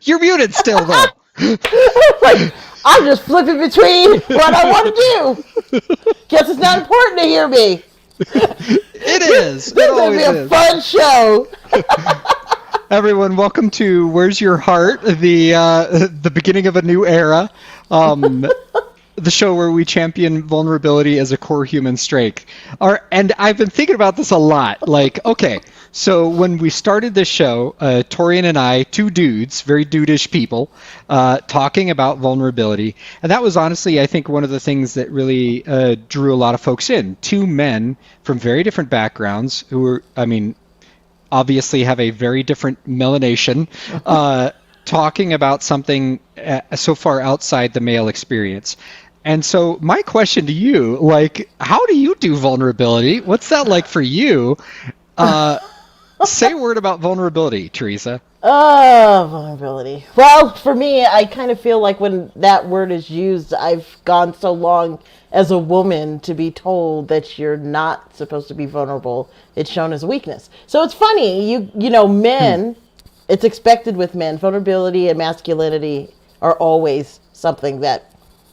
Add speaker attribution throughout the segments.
Speaker 1: You're muted still, though.
Speaker 2: Like, I'm just flipping between what I want to do. Guess it's not important to hear me.
Speaker 1: It is.
Speaker 2: This is going to be a fun show.
Speaker 1: Everyone, welcome to Where's Your Heart, the beginning of a new era. The show where we champion vulnerability as a core human strength. And I've been thinking about this a lot. Like, okay, so when we started this show, Torian and I, two dudes, very dudish people, talking about vulnerability. And that was honestly, I think, one of the things that really drew a lot of folks in. Two men from very different backgrounds who were, obviously have a very different melanation, talking about something so far outside the male experience. And so my question to you, like, how do you do vulnerability? What's that like for you? Say a word about vulnerability, Teresa.
Speaker 2: Vulnerability. Well, for me, I kind of feel like when that word is used, I've gone so long as a woman to be told that you're not supposed to be vulnerable. It's shown as a weakness. So it's funny, you know, men, it's expected with men. Vulnerability and masculinity are always something that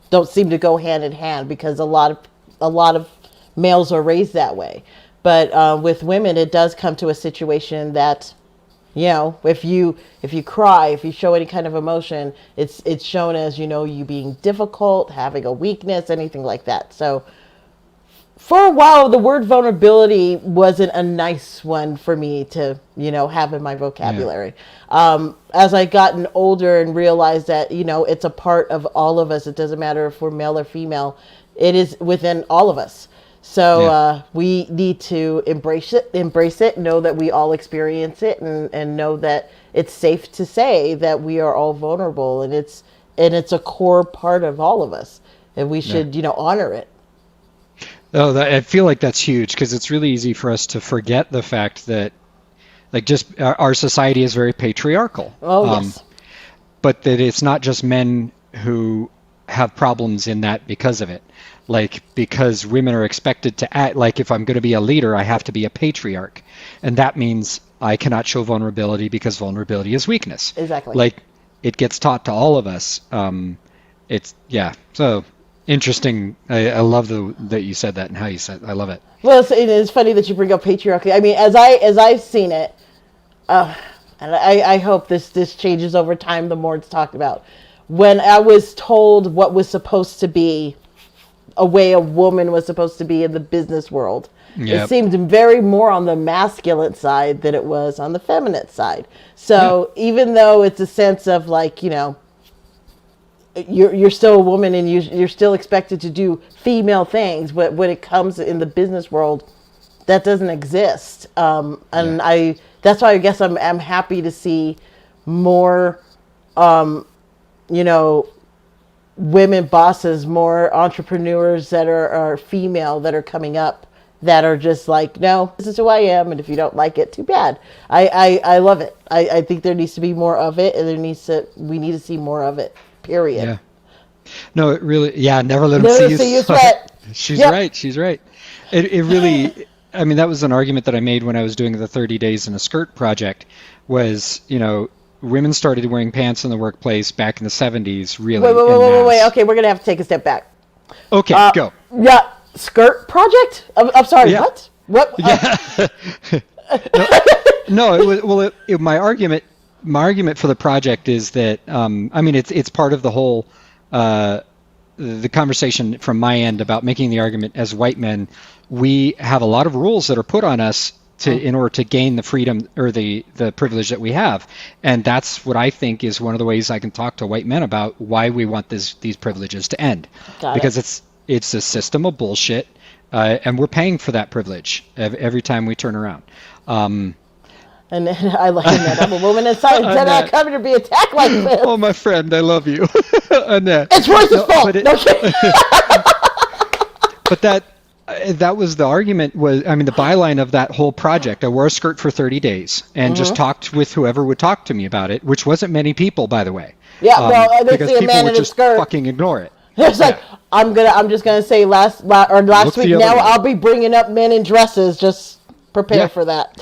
Speaker 2: don't seem to go hand in hand because a lot of males are raised that way. But with women, it does come to a situation that, you know, if you cry, if you show any kind of emotion, it's shown as, you know, you being difficult, having a weakness, anything like that. So for a while, the word vulnerability wasn't a nice one for me to, you know, have in my vocabulary. Yeah. As I gotten older and realized that, you know, it's a part of all of us. It doesn't matter if we're male or female. It is within all of us. So we need to embrace it, know that we all experience it, and know that it's safe to say that we are all vulnerable, and it's a core part of all of us, and we should, you know, honor it.
Speaker 1: Oh, I feel like that's huge because it's really easy for us to forget the fact that, like, just our society is very patriarchal.
Speaker 2: Oh, yes.
Speaker 1: But that it's not just men who have problems in that because of it. Like, because women are expected to act like, if I'm going to be a leader, I have to be a patriarch. And that means I cannot show vulnerability because vulnerability is weakness.
Speaker 2: Exactly.
Speaker 1: Like, it gets taught to all of us. So interesting. I love that you said that and how you said it. I love it.
Speaker 2: Well, it's funny that you bring up patriarchy. I mean, as I've seen it, and I hope this changes over time the more it's talked about. When I was told what was supposed to be a way a woman was supposed to be in the business world, it seemed very more on the masculine side than it was on the feminine side. So even though it's a sense of, like, you know, you're still a woman and you're still expected to do female things, but when it comes in the business world, that doesn't exist. That's why I guess I'm happy to see more, you know, women bosses, more entrepreneurs that are female that are coming up that are just like, no, this is who I am, and if you don't like it, too bad. I love it. I think there needs to be more of it, and we need to see more of it. Period.
Speaker 1: Yeah. No, it really. Yeah. Never let them see you
Speaker 2: sweat.
Speaker 1: She's right. She's right. It really. I mean, that was an argument that I made when I was doing the 30 Days in a Skirt project. Was, you know, women started wearing pants in the workplace back in the 70s. Really.
Speaker 2: Wait. Okay, we're gonna have to take a step back.
Speaker 1: Okay, go.
Speaker 2: Yeah, skirt project. I'm sorry.
Speaker 1: Yeah.
Speaker 2: What?
Speaker 1: Yeah. No. It was my argument. My argument for the project is that it's part of the whole the conversation from my end about making the argument as white men. We have a lot of rules that are put on us in order to gain the freedom or the privilege that we have, and that's what I think is one of the ways I can talk to white men about why we want these privileges to end. Because it's a system of bullshit, and we're paying for that privilege every time we turn around.
Speaker 2: And I like that I'm a woman in science and I'm coming to be attacked like this.
Speaker 1: Oh, my friend, I love you. Annette.
Speaker 2: It's Royce's fault.
Speaker 1: But that was the argument. The byline of that whole project. I wore a skirt for 30 days and just talked with whoever would talk to me about it, which wasn't many people, by the way.
Speaker 2: Yeah, well, they see a man in a skirt.
Speaker 1: Fucking ignore it.
Speaker 2: It's like, I'm just gonna say last week. Now I'll be bringing up men in dresses. Just prepare for that.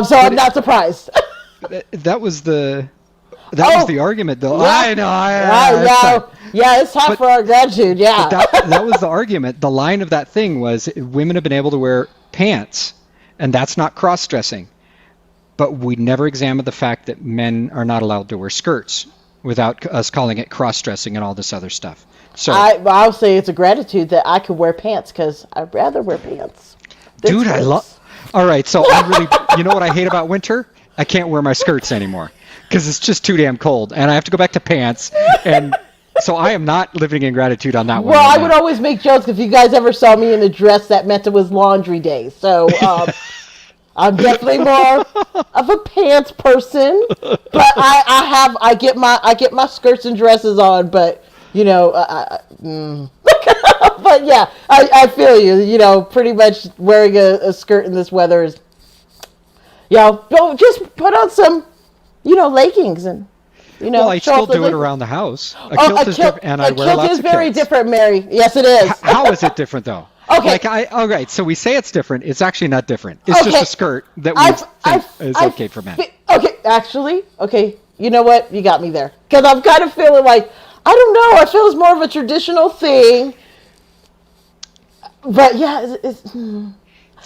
Speaker 2: So I'm not surprised.
Speaker 1: That was the That was the argument, though.
Speaker 2: Yeah.
Speaker 1: I know.
Speaker 2: Yeah, it's hot for our gratitude. Yeah.
Speaker 1: That was the argument. The line of that thing was women have been able to wear pants, and that's not cross-dressing. But we never examined the fact that men are not allowed to wear skirts without us calling it cross-dressing and all this other stuff. So
Speaker 2: I'll say it's a gratitude that I could wear pants because I'd rather wear pants.
Speaker 1: Dude, I love. All right, so I really, you know what I hate about winter? I can't wear my skirts anymore because it's just too damn cold, and I have to go back to pants. And so I am not living in gratitude on that one.
Speaker 2: Well, I would always make jokes if you guys ever saw me in a dress that meant it was laundry day. So I'm definitely more of a pants person, but I get my skirts and dresses on, but. You know, but yeah, I feel you. You know, pretty much wearing a skirt in this weather is, don't just put on some, leggings and,
Speaker 1: Well, I still do it around the house. A kilt is different, and I wear lots of kilts. A kilt is very
Speaker 2: different, Mary. Yes, it is.
Speaker 1: How is it different, though?
Speaker 2: Okay.
Speaker 1: All right, so we say it's different. It's actually not different. It's just a skirt that we think is okay for men.
Speaker 2: Okay, actually, you know what? You got me there. Because I'm kind of feeling like, I don't know. I feel it's more of a traditional thing. But yeah,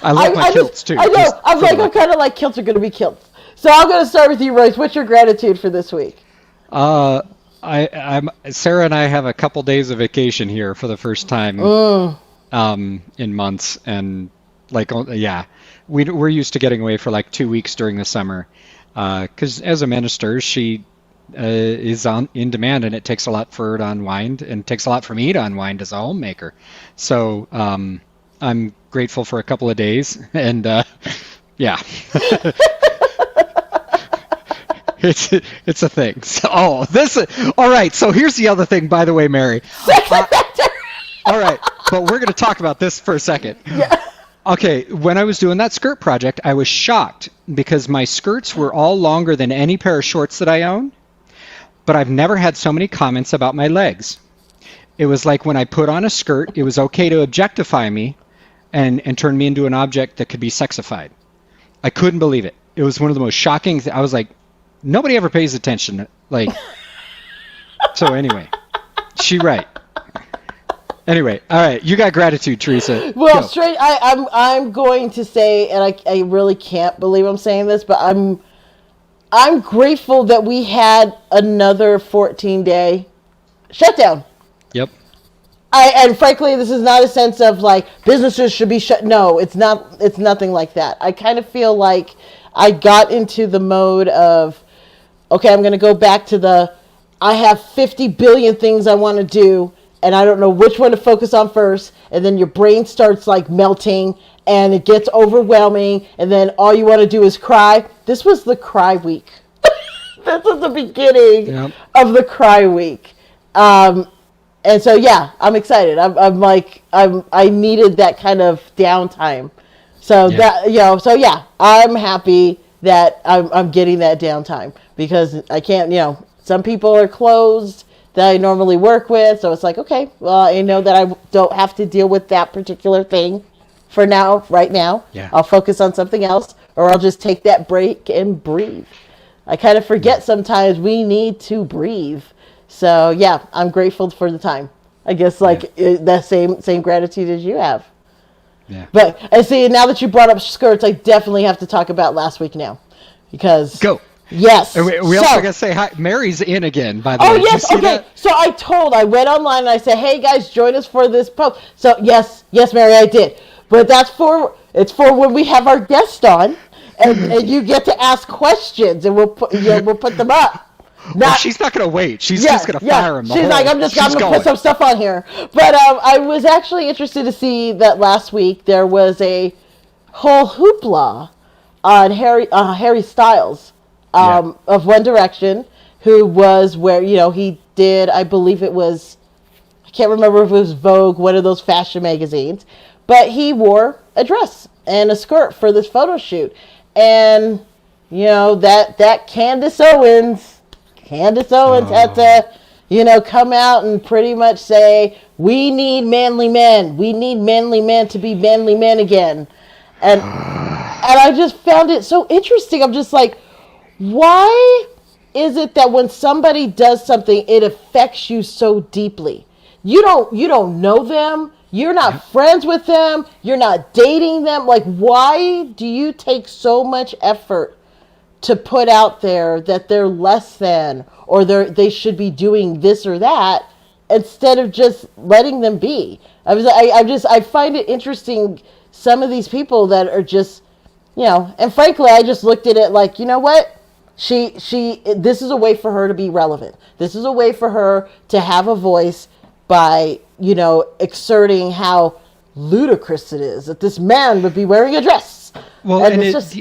Speaker 1: I love my kilts too.
Speaker 2: I know. I'm kind of like kilts are going to be kilts. So I'm going to start with you, Royce. What's your gratitude for this week?
Speaker 1: I'm Sarah and I have a couple days of vacation here for the first time in months, and we're used to getting away for like 2 weeks during the summer. Because as a minister, she is in demand, and it takes a lot for her to unwind, and it takes a lot for me to unwind as a homemaker. So I'm grateful for a couple of days, and yeah. It's a thing. So, all right. So here's the other thing, by the way, Mary. All right, but we're going to talk about this for a second.
Speaker 2: Yeah.
Speaker 1: Okay, when I was doing that skirt project, I was shocked because my skirts were all longer than any pair of shorts that I own. But I've never had so many comments about my legs. It was like when I put on a skirt, it was okay to objectify me and turn me into an object that could be sexified. I couldn't believe it. It was one of the most shocking I was like, nobody ever pays attention. So anyway, she right. Anyway, all right, you got gratitude, Teresa.
Speaker 2: Well, straight, I'm going to say, and I really can't believe I'm saying this, but I'm grateful that we had another 14-day shutdown.
Speaker 1: Yep.
Speaker 2: And frankly, this is not a sense of like businesses should be shut. No, it's not. It's nothing like that. I kind of feel like I got into the mode of, okay, I'm going to go back to I have 50 billion things I want to do, and I don't know which one to focus on first. And then your brain starts like melting, and it gets overwhelming, and then all you want to do is cry. This was the cry week. This was the beginning of the cry week. And so, yeah, I'm excited. I needed that kind of downtime. So I'm happy that I'm getting that downtime because I can't, some people are closed that I normally work with. So it's like, okay, well, I know that I don't have to deal with that particular thing for now, right now.
Speaker 1: Yeah.
Speaker 2: I'll focus on something else, or I'll just take that break and breathe. I kind of forget sometimes we need to breathe. So yeah, I'm grateful for the time. I guess that same gratitude as you have.
Speaker 1: Yeah.
Speaker 2: But I see now that you brought up skirts, I definitely have to talk about last week now, because
Speaker 1: go.
Speaker 2: Yes.
Speaker 1: And we also got to say hi. Mary's in again, by the way.
Speaker 2: Oh yes. Okay. That? So I went online and I said, hey guys, join us for this post. So yes, Mary, I did. But it's for when we have our guest on, and you get to ask questions, and we'll put them up.
Speaker 1: She's not going to wait. She's just going to fire him.
Speaker 2: She's like, I'm going to put some stuff on here. But I was actually interested to see that last week there was a whole hoopla on Harry Styles of One Direction, who was where, he did, I believe it was, I can't remember if it was Vogue, one of those fashion magazines, but he wore a dress and a skirt for this photo shoot. And, that Candace Owens had to, come out and pretty much say, we need manly men. We need manly men to be manly men again. And I just found it so interesting. I'm just like, why is it that when somebody does something, it affects you so deeply? You don't know them. You're not friends with them. You're not dating them. Like, why do you take so much effort to put out there that they're less than, or they should be doing this or that, instead of just letting them be? I find it interesting, some of these people that are just, and frankly, I just looked at it like, you know what? This is a way for her to be relevant. This is a way for her to have a voice by, exerting how ludicrous it is that this man would be wearing a dress.
Speaker 1: Well, and it's just...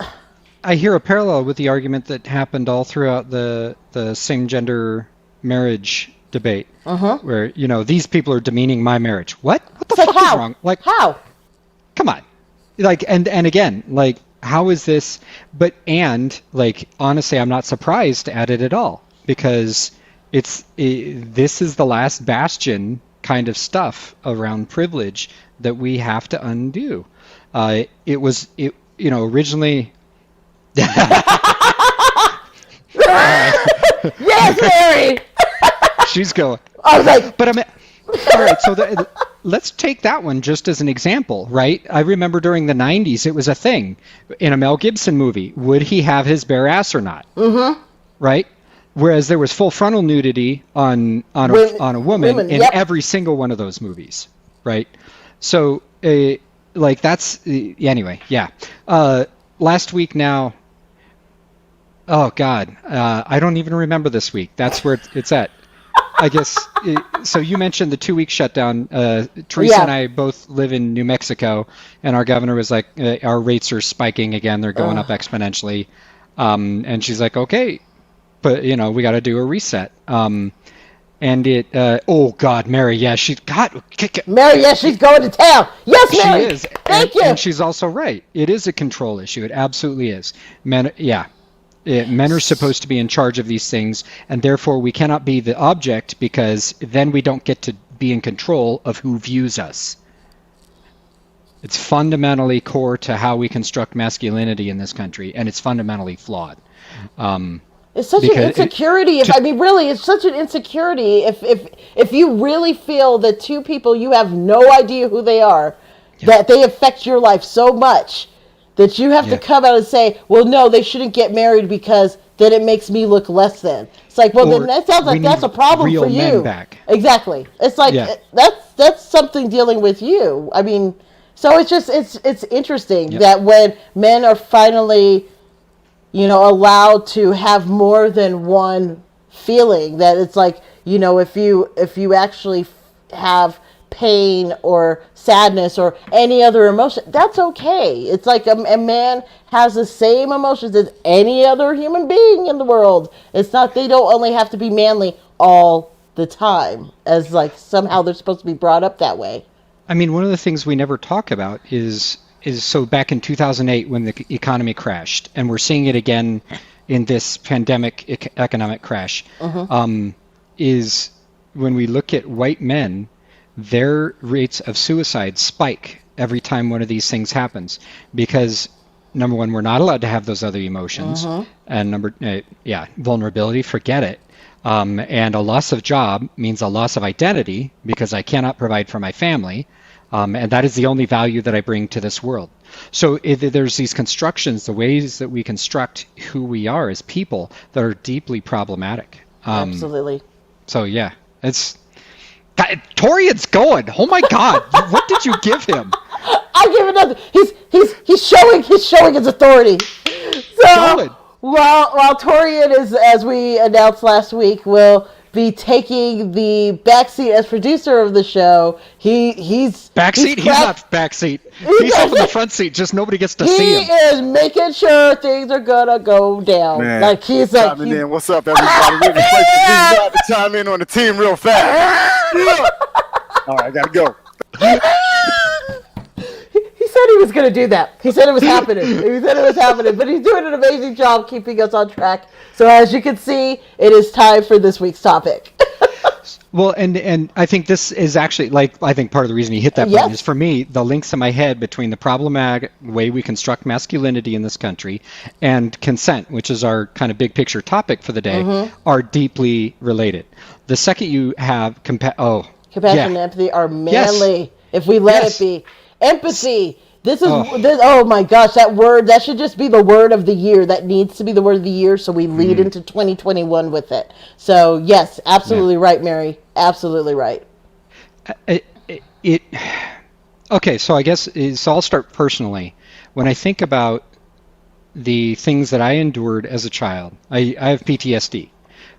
Speaker 1: I hear a parallel with the argument that happened all throughout the same-gender marriage debate, where, these people are demeaning my marriage. What the fuck is wrong? Like,
Speaker 2: how?
Speaker 1: Come on. Like, and again, like, how is this? But, and, like, honestly, I'm not surprised at it at all, because this is the last bastion kind of stuff around privilege that we have to undo. Originally...
Speaker 2: Yes, Mary!
Speaker 1: She's going.
Speaker 2: I was like...
Speaker 1: But all right, so let's take that one just as an example, right? I remember during the 90s, it was a thing. In a Mel Gibson movie, would he have his bare ass or not? Mm-hmm. Right? Whereas there was full frontal nudity on a woman in every single one of those movies, right? So, that's... anyway, yeah. Last week now... Oh, God. I don't even remember this week. That's where it's at. I guess, so you mentioned the 2-week shutdown. Teresa and I both live in New Mexico, and our governor was like, our rates are spiking again. They're going up exponentially. And she's like, okay, but, we got to do a reset. And oh, God, Mary, yeah,
Speaker 2: Mary, yes, she's going to town. Yes, Mary.
Speaker 1: She is.
Speaker 2: Thank you.
Speaker 1: And she's also right. It is a control issue. It absolutely is. Men are supposed to be in charge of these things, and therefore we cannot be the object, because then we don't get to be in control of who views us. It's fundamentally core to how we construct masculinity in this country, and it's fundamentally flawed.
Speaker 2: It's such an insecurity. It's such an insecurity. If you really feel that two people, you have no idea who they are, that they affect your life so much, that you have to come out and say, well, no, they shouldn't get married because then it makes me look less than. It's like, well, then that sounds like that's a problem for you. Men back. Exactly. It's like, that's something dealing with you. I mean, so it's interesting that when men are finally, allowed to have more than one feeling, that it's like, if you actually have pain or sadness or any other emotion, that's okay. It's like a man has the same emotions as any other human being in the world. It's not, they don't only have to be manly all the time, as like somehow they're supposed to be brought up that way.
Speaker 1: I mean, one of the things we never talk about is so back in 2008 when the economy crashed, and we're seeing it again in this pandemic economic crash, is when we look at white men, their rates of suicide spike every time one of these things happens, because number one, we're not allowed to have those other emotions, and vulnerability, forget it. And a loss of job means a loss of identity, because I cannot provide for my family, and that is the only value that I bring to this world. So there's these constructions, the ways that we construct who we are as people, that are deeply problematic.
Speaker 2: Absolutely.
Speaker 1: So yeah, it's... Torian's going. Oh my God! What did you give him?
Speaker 2: I give him nothing. He's showing his authority. So while Torian is, as we announced last week, will be taking the backseat as producer of the show. He's
Speaker 1: backseat. He's not backseat. He's up in the front seat. Just nobody gets to see him.
Speaker 2: He is making sure things are gonna go down.
Speaker 3: Man,
Speaker 2: like he's like,
Speaker 3: in. What's up, everybody? We're to chime in on the team real fast. All right, I gotta go.
Speaker 2: He said he was going to do that. He said it was happening. But he's doing an amazing job keeping us on track. So as you can see, it is time for this week's topic.
Speaker 1: Well, and I think this is actually like I think part of the reason you hit that button is
Speaker 2: Yes.
Speaker 1: for me the links in my head between the problematic way we construct masculinity in this country and consent, which is our kind of big picture topic for the day,
Speaker 2: Mm-hmm.
Speaker 1: are deeply related. The second you have
Speaker 2: Compassion
Speaker 1: yeah,
Speaker 2: and empathy are
Speaker 1: yes,
Speaker 2: manly if we let it
Speaker 1: yes,
Speaker 2: be. Empathy.
Speaker 1: oh,
Speaker 2: Oh my gosh, that word, that should just be the word of the year. That needs to be the word of the year so we lead
Speaker 1: mhm,
Speaker 2: into 2021 with it. So, yes,
Speaker 1: yeah.
Speaker 2: absolutely right, Mary. Absolutely right.
Speaker 1: It okay. So I guess so. I'll start personally. When I think about the things that I endured as a child, I have PTSD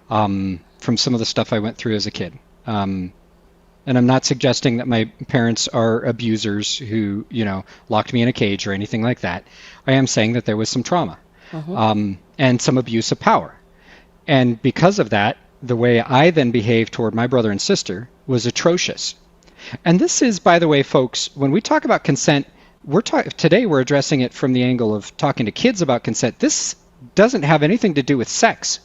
Speaker 1: from some of the stuff I went through as a kid. Um, and I'm not suggesting that my parents are abusers who, locked me in a cage or anything like that. I am saying that there was some trauma
Speaker 2: Mm-hmm.
Speaker 1: and some abuse of power. And because of that, the way I then behaved toward my brother and sister was atrocious. And this is, by the way, folks, when we talk about consent, today we're addressing it from the angle of talking to kids about consent. This doesn't have anything to do with sex.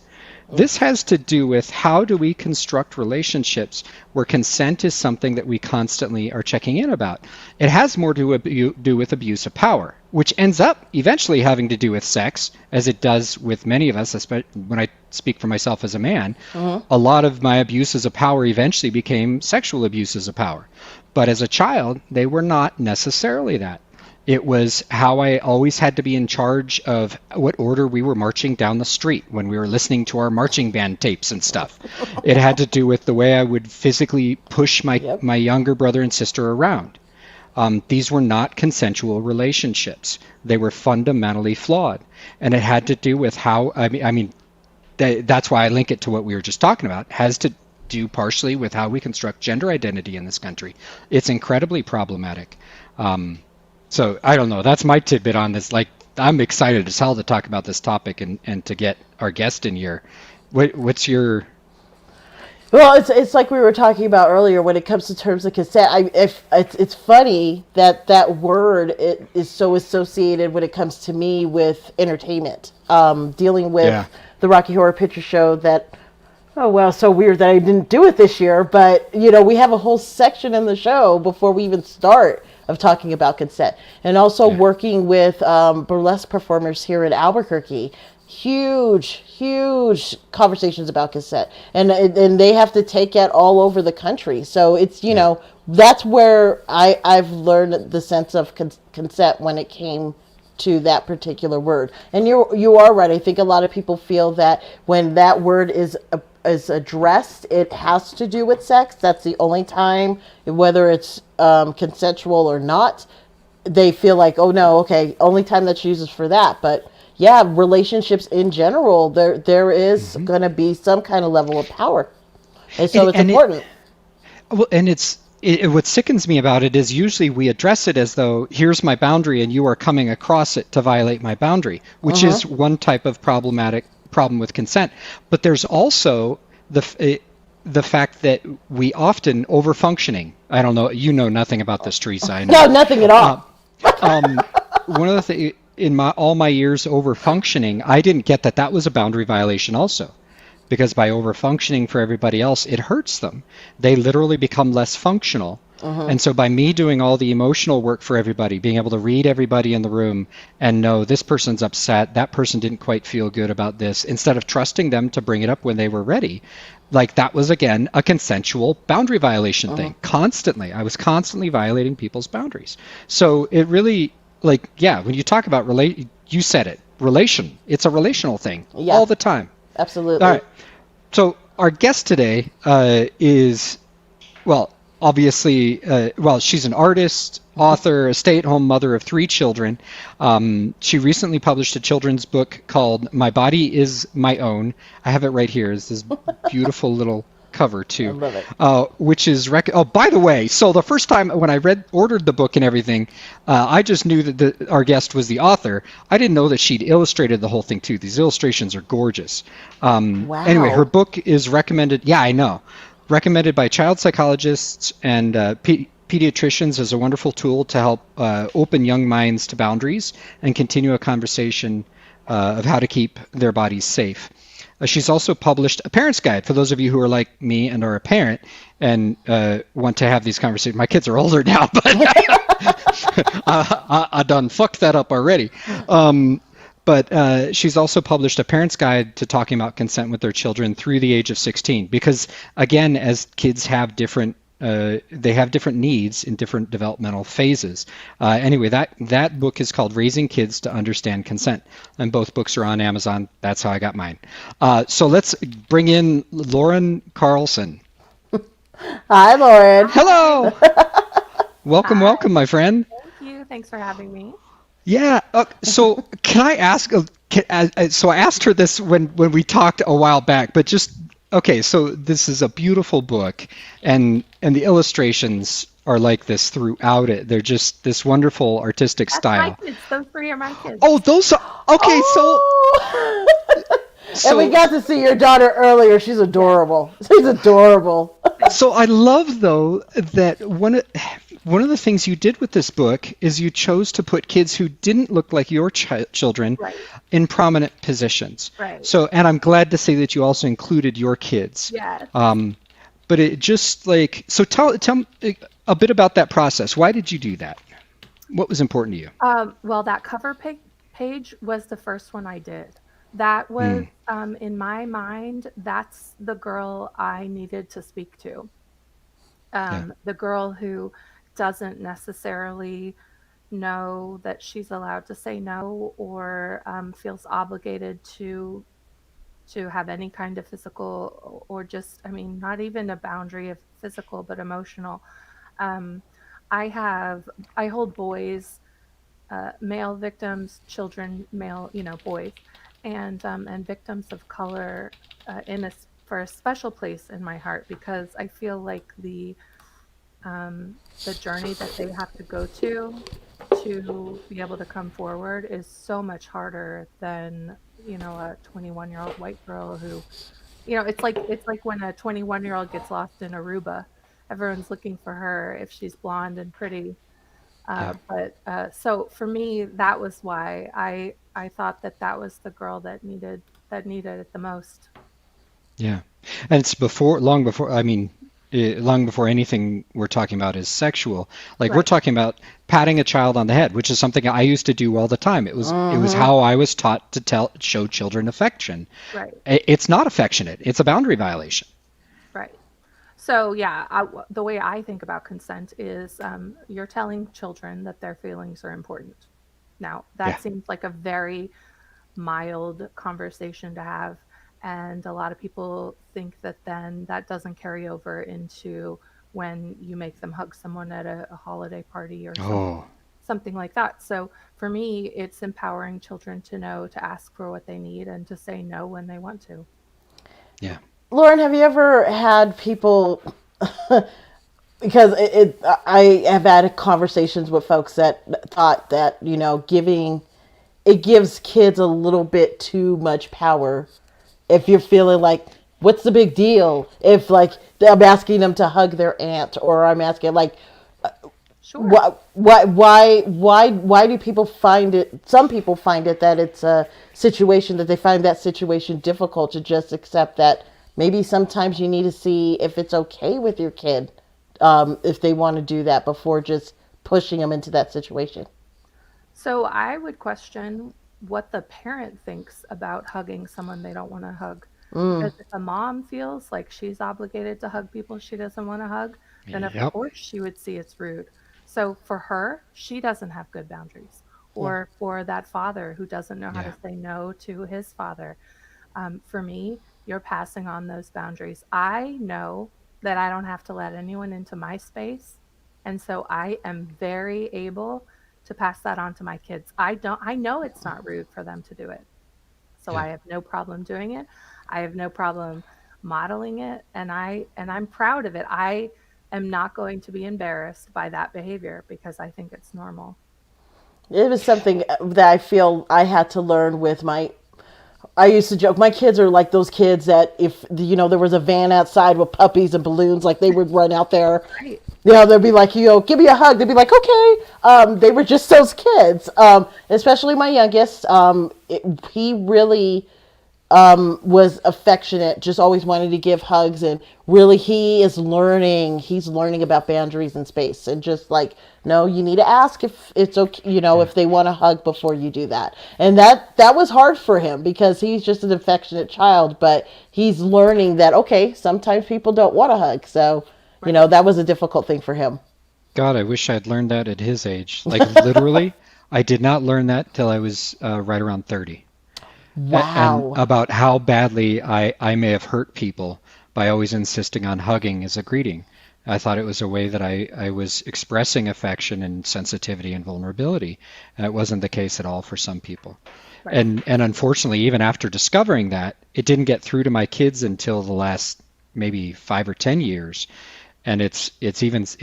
Speaker 1: This has to do with how do we construct relationships where consent is something that we constantly are checking in about. It has more to do with abuse of power, which ends up eventually having to do with sex, as it does with many of us, especially when I speak for myself as a man.
Speaker 2: Mm-hmm.
Speaker 1: A lot of my abuses of power eventually became sexual abuses of power. But as a child, they were not necessarily that. It was how I always had to be in charge of what order we were marching down the street when we were listening to our marching band tapes and stuff. It had to do with the way I would physically push
Speaker 2: Yep.
Speaker 1: my younger brother and sister around. These were not consensual relationships. They were fundamentally flawed. And it had to do with how, that's why I link it to what we were just talking about, it has to do partially with how we construct gender identity in this country. It's incredibly problematic. So I don't know. That's my tidbit on this. Like, I'm excited as hell to talk about this topic and to get our guest in here. What's your?
Speaker 2: Well, it's like we were talking about earlier when it comes to terms of consent. If it's funny that that word is so associated when it comes to me with entertainment, dealing with
Speaker 1: Yeah.
Speaker 2: the Rocky Horror Picture Show. That, oh well, so weird that I didn't do it this year. But we have a whole section in the show before we even start of talking about consent, and also
Speaker 1: Yeah.
Speaker 2: working with burlesque performers here in Albuquerque. Huge conversations about consent, and they have to take it all over the country. So it's that's where I've learned the sense of consent when it came to that particular word. And you are right. I think a lot of people feel that when that word is addressed, it has to do with sex. That's the only time, whether it's consensual or not, they feel like, oh no, okay, only time that's used is for that. But yeah, relationships in general, there is going to be some kind of level of power, and so it's
Speaker 1: And
Speaker 2: important.
Speaker 1: well, and what sickens me about it is usually we address it as though here's my boundary and you are coming across it to violate my boundary, which
Speaker 2: Uh-huh.
Speaker 1: is one type of problem with consent. But there's also the fact that we often overfunctioning. I don't know. You know nothing about this, Teresa. I know.
Speaker 2: No, nothing at
Speaker 1: Uh,
Speaker 2: all.
Speaker 1: One of the things in all my years over functioning, I didn't get that was a boundary violation also, because by over functioning for everybody else, it hurts them. They literally become less functional. And so by me doing all the emotional work for everybody, being able to read everybody in the room and know this person's upset, that person didn't quite feel good about this, instead of trusting them to bring it up when they were ready, like that was again a consensual boundary violation thing. Constantly, I was constantly violating people's boundaries. So it really, like, yeah, when you talk about you said it, it's a relational thing
Speaker 2: Yeah.
Speaker 1: all the time.
Speaker 2: Absolutely.
Speaker 1: All right. So our guest today is, well, obviously, she's an artist, author, a stay-at-home mother of 3 children. She recently published a children's book called My Body Is My Own. I have it right here. It's this beautiful little cover too.
Speaker 2: I love it.
Speaker 1: Which is by the way, so the first time when I ordered the book and everything, I just knew that our guest was the author. I didn't know that she'd illustrated the whole thing too. These illustrations are gorgeous.
Speaker 2: Wow.
Speaker 1: Anyway, her book is recommended. Yeah, I know. Recommended by child psychologists and pediatricians as a wonderful tool to help open young minds to boundaries and continue a conversation of how to keep their bodies safe. She's also published a parent's guide for those of you who are like me and are a parent and want to have these conversations. My kids are older now, but I done fucked that up already. But she's also published a parent's guide to talking about consent with their children through the age of 16. Because again, as kids have different they have different needs in different developmental phases. Anyway, that book is called Raising Kids to Understand Consent, and both books are on Amazon. That's how I got mine. So let's bring in Lauren Carlson.
Speaker 2: Hi, Lauren.
Speaker 1: Hello. Welcome, welcome, my friend.
Speaker 4: Thank you. Thanks for having me.
Speaker 1: Yeah. So can I ask? So I asked her this when we talked a while back, but just. Okay, so this is a beautiful book, and the illustrations are like this throughout it. They're just this wonderful artistic style.
Speaker 4: My kids. Those three are my kids.
Speaker 1: Oh, those are okay.
Speaker 2: Oh!
Speaker 1: So
Speaker 2: And we got to see your daughter earlier. She's adorable. She's adorable.
Speaker 1: so I love though that one of the things you did with this book is you chose to put kids who didn't look like your children
Speaker 4: Right.
Speaker 1: in prominent positions.
Speaker 4: Right.
Speaker 1: So, and I'm glad to say that you also included your kids.
Speaker 4: Yes.
Speaker 1: But it just like, so tell me a bit about that process. Why did you do that? What was important to you?
Speaker 4: Well, that cover page was the first one I did. That was, in my mind, that's the girl I needed to speak to. The girl who doesn't necessarily know that she's allowed to say no, or feels obligated to have any kind of physical, or just, I mean, not even a boundary of physical, but emotional. Um, I hold boys, male victims, children, male, boys, and victims of color for a special place in my heart, because I feel like the journey that they have to go to be able to come forward is so much harder than a 21-year-old white girl who, it's like when a 21-year-old gets lost in Aruba. Everyone's looking for her if she's blonde and pretty. But so for me, that was why I thought that was the girl that needed it the most.
Speaker 1: Yeah. And it's long before anything we're talking about is sexual. Like we're
Speaker 4: Right.
Speaker 1: talking about patting a child on the head, which is something I used to do all the time. It was how I was taught to show children affection.
Speaker 4: Right.
Speaker 1: It's not affectionate. It's a boundary violation.
Speaker 4: Right. So yeah, the way I think about consent is you're telling children that their feelings are important. Now, that
Speaker 1: Yeah.
Speaker 4: seems like a very mild conversation to have. And a lot of people think that then that doesn't carry over into when you make them hug someone at a holiday party or
Speaker 1: Oh,
Speaker 4: something like that. So for me, it's empowering children to know to ask for what they need and to say no when they want to.
Speaker 1: yeah.
Speaker 2: Lauren, have you ever had people? Because I have had conversations with folks that thought that giving it gives kids a little bit too much power. If you're feeling like, what's the big deal? If like I'm asking them to hug their aunt, or I'm asking like,
Speaker 4: Sure.
Speaker 2: why do people find it? Some people find it that it's a situation that they find that situation difficult to just accept that maybe sometimes you need to see if it's okay with your kid, if they want to do that before just pushing them into that situation.
Speaker 4: So I would question what the parent thinks about hugging someone they don't want to hug. Because if a mom feels like she's obligated to hug people she doesn't want to hug, then of
Speaker 1: Yep.
Speaker 4: course she would see it's rude. So for her, she doesn't have good boundaries. Or for that father who doesn't know how
Speaker 1: Yeah.
Speaker 4: to say no to his father. For me, you're passing on those boundaries. I know that I don't have to let anyone into my space. And so I am very able to pass that on to my kids. I know it's not rude for them to do it. So
Speaker 1: Yeah.
Speaker 4: I have no problem doing it. I have no problem modeling it, and I'm proud of it. I am not going to be embarrassed by that behavior because I think it's normal.
Speaker 2: It was something that I feel I had to learn with my. I used to joke, my kids are like those kids that if, there was a van outside with puppies and balloons, like they would run out there.
Speaker 4: Right.
Speaker 2: They'd be like, give me a hug. They'd be like, okay. They were just those kids. Especially my youngest. He really was affectionate, just always wanted to give hugs, and really he's learning about boundaries in space, and just like, no, you need to ask if it's okay, if they want a hug before you do that. And that was hard for him because he's just an affectionate child, but he's learning that, okay, sometimes people don't want a hug. So, that was a difficult thing for him.
Speaker 1: God, I wish I'd learned that at his age. Like literally, I did not learn that till I was right around 30. And
Speaker 2: Wow.
Speaker 1: about how badly I may have hurt people by always insisting on hugging as a greeting. I thought it was a way that I was expressing affection and sensitivity and vulnerability. And it wasn't the case at all for some people.
Speaker 4: Right.
Speaker 1: And unfortunately, even after discovering that, it didn't get through to my kids until the last maybe 5 or 10 years. And it's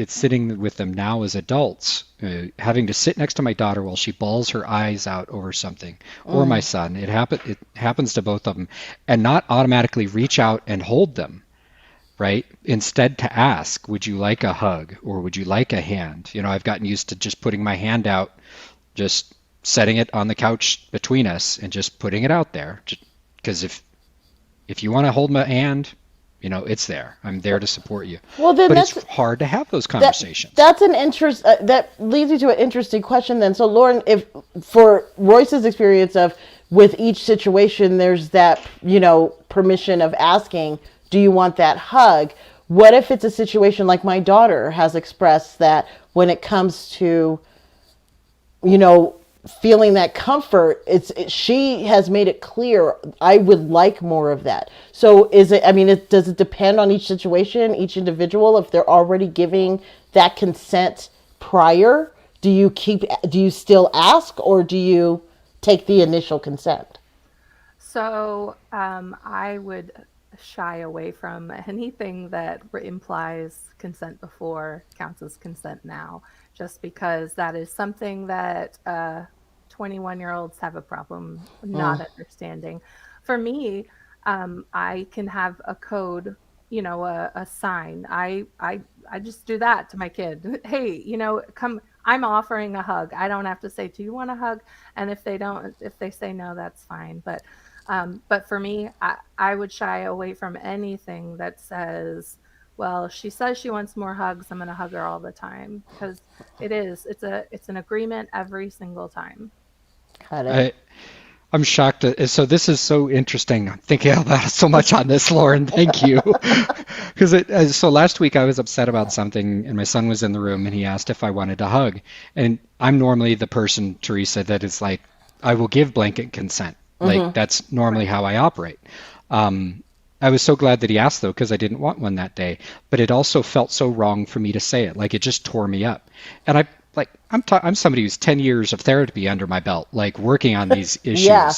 Speaker 1: sitting with them now as adults, having to sit next to my daughter while she bawls her eyes out over something, or my son. It happens to both of them, and not automatically reach out and hold them, right? Instead, to ask, would you like a hug or would you like a hand? I've gotten used to just putting my hand out, just setting it on the couch between us, and just putting it out there. Because if you want to hold my hand, it's there. I'm there to support you.
Speaker 2: Well, then
Speaker 1: But
Speaker 2: that's
Speaker 1: it's hard to have those conversations.
Speaker 2: that's an interest that leads me to an interesting question. Then, so Lauren, if for Royce's experience of with each situation, there's that permission of asking, do you want that hug? What if it's a situation like my daughter has expressed that when it comes to feeling that comfort, she has made it clear, I would like more of that. So does it depend on each situation, each individual, if they're already giving that consent prior? Do you still ask, or do you take the initial consent?
Speaker 4: So I would shy away from anything that implies consent before counts as consent now, just because that is something that 21-year-olds have a problem not understanding. For me, I can have a code, a sign. I just do that to my kid. Hey, come. I'm offering a hug. I don't have to say, "Do you want a hug?" And if they say no, that's fine. But for me, I would shy away from anything that says, well, she says she wants more hugs, I'm going to hug her all the time, because it's an agreement every single time.
Speaker 2: Got it.
Speaker 1: I, I'm shocked. So this is so interesting. I'm thinking about so much on this, Lauren. Thank you. Because so last week I was upset about something, and my son was in the room, and he asked if I wanted a hug. And I'm normally the person, Teresa, that is like, I will give blanket consent. Like that's normally how I operate. I was so glad that he asked, though, because I didn't want one that day. But it also felt so wrong for me to say it. Like it just tore me up. And I'm somebody who's 10 years of therapy under my belt, like working on these issues.
Speaker 2: Yeah.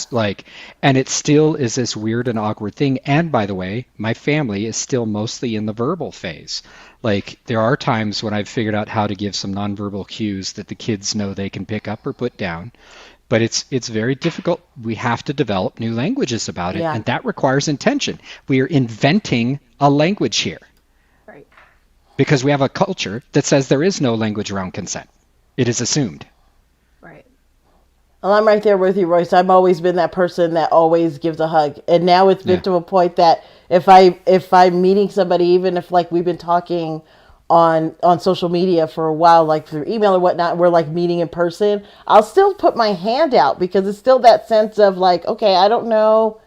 Speaker 1: And it still is this weird and awkward thing. And by the way, my family is still mostly in the verbal phase. Like there are times when I've figured out how to give some nonverbal cues that the kids know they can pick up or put down. But it's very difficult. We have to develop new languages about it,
Speaker 2: Yeah.
Speaker 1: and that requires intention. We are inventing a language here
Speaker 4: Right.
Speaker 1: because we have a culture that says there is no language around consent. It is assumed.
Speaker 4: Right.
Speaker 2: Well, I'm right there with you, Royce. I've always been that person that always gives a hug, and now it's been
Speaker 1: Yeah.
Speaker 2: to a point that if I'm meeting somebody, even if like we've been talking on social media for a while, like through email or whatnot, we're like meeting in person, I'll still put my hand out because it's still that sense of like, okay, I don't know,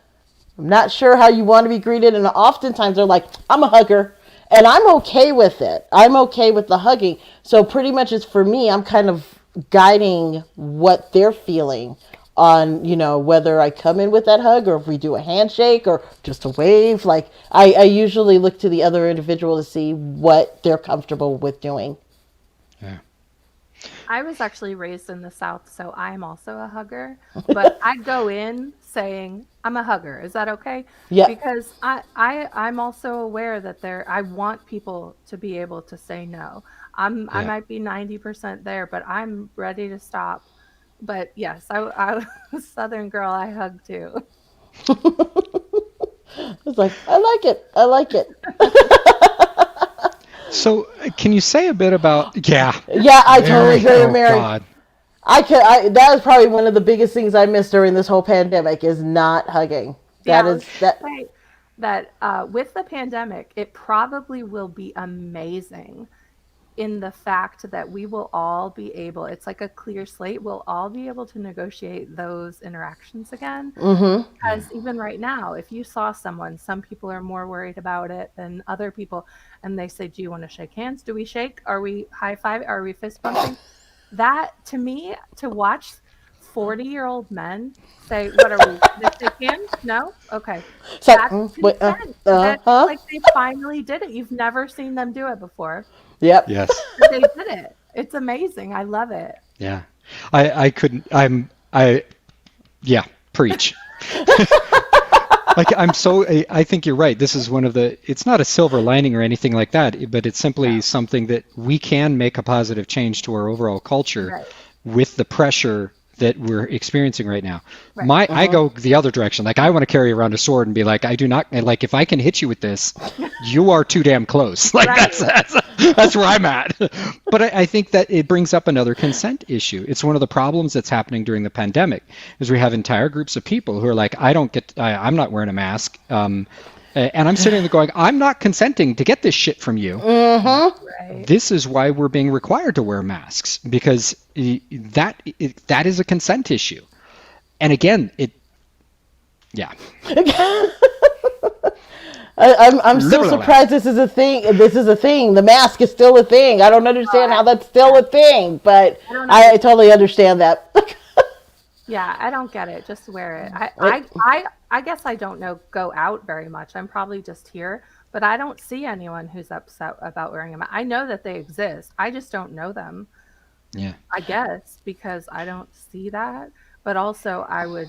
Speaker 2: I'm not sure how you want to be greeted, and oftentimes they're like, I'm a hugger. And I'm okay with it. I'm okay with the hugging. So pretty much it's for me, I'm kind of guiding what they're feeling on, whether I come in with that hug or if we do a handshake or just a wave. Like I usually look to the other individual to see what they're comfortable with doing.
Speaker 1: Yeah.
Speaker 4: I was actually raised in the South, so I'm also a hugger. But I go in saying I'm a hugger. Is that okay?
Speaker 2: Yeah.
Speaker 4: Because I'm also aware that I want people to be able to say no. I
Speaker 1: Yeah.
Speaker 4: might be 90% there, but I'm ready to stop. But yes, I was a Southern girl. I hug too.
Speaker 2: It's like, I like it. I like it.
Speaker 1: So can you say a bit about? Yeah.
Speaker 2: Yeah, I totally agree,
Speaker 1: Oh
Speaker 2: Mary.
Speaker 1: God.
Speaker 2: That is probably one of the biggest things I missed during this whole pandemic is not hugging. That
Speaker 4: I was
Speaker 2: is that.
Speaker 4: going to say that with the pandemic, it probably will be amazing in the fact that we will all be able, it's like a clear slate, we'll all be able to negotiate those interactions again.
Speaker 2: Mm-hmm.
Speaker 4: Because even right now, if you saw someone, some people are more worried about it than other people, and they say, do you want to shake hands? Do we shake? Are we high five? Are we fist bumping? That, to me, to watch 40-year-old men say, what are we gonna shake hands? No? Okay.
Speaker 2: It's like,
Speaker 4: That's
Speaker 2: wait,
Speaker 4: consent. That's
Speaker 2: huh?
Speaker 4: like they finally did it. You've never seen them do it before,
Speaker 2: Yep.
Speaker 1: Yes.
Speaker 4: but they did it. It's amazing. I love it.
Speaker 1: Yeah. I couldn't. Yeah. Preach. Like I think you're right. This is one of the, it's not a silver lining or anything like that, but it's simply something that we can make a positive change to our overall culture
Speaker 4: Right.
Speaker 1: with the pressure that we're experiencing right now.
Speaker 4: Right.
Speaker 1: I go the other direction. Like I want to carry around a sword and be like, I do not, like if I can hit you with this, you are too damn close. Like
Speaker 4: Right.
Speaker 1: that's where I'm at. But I think that it brings up another consent issue. It's one of the problems that's happening during the pandemic is we have entire groups of people who are like, I'm not wearing a mask. And I'm sitting there going, I'm not consenting to get this shit from you.
Speaker 2: Mm-hmm.
Speaker 4: Right.
Speaker 1: This is why we're being required to wear masks, because that is a consent issue. And again, yeah.
Speaker 2: I'm still surprised this is a thing. This is a thing. The mask is still a thing. I don't understand how that's still a thing, but I totally understand that.
Speaker 4: Yeah, I don't get it. Just wear it. I guess I don't go out very much. I'm probably just here, but I don't see anyone who's upset about wearing a mask. I know that they exist. I just don't know them.
Speaker 1: Yeah.
Speaker 4: I guess because I don't see that. But also I would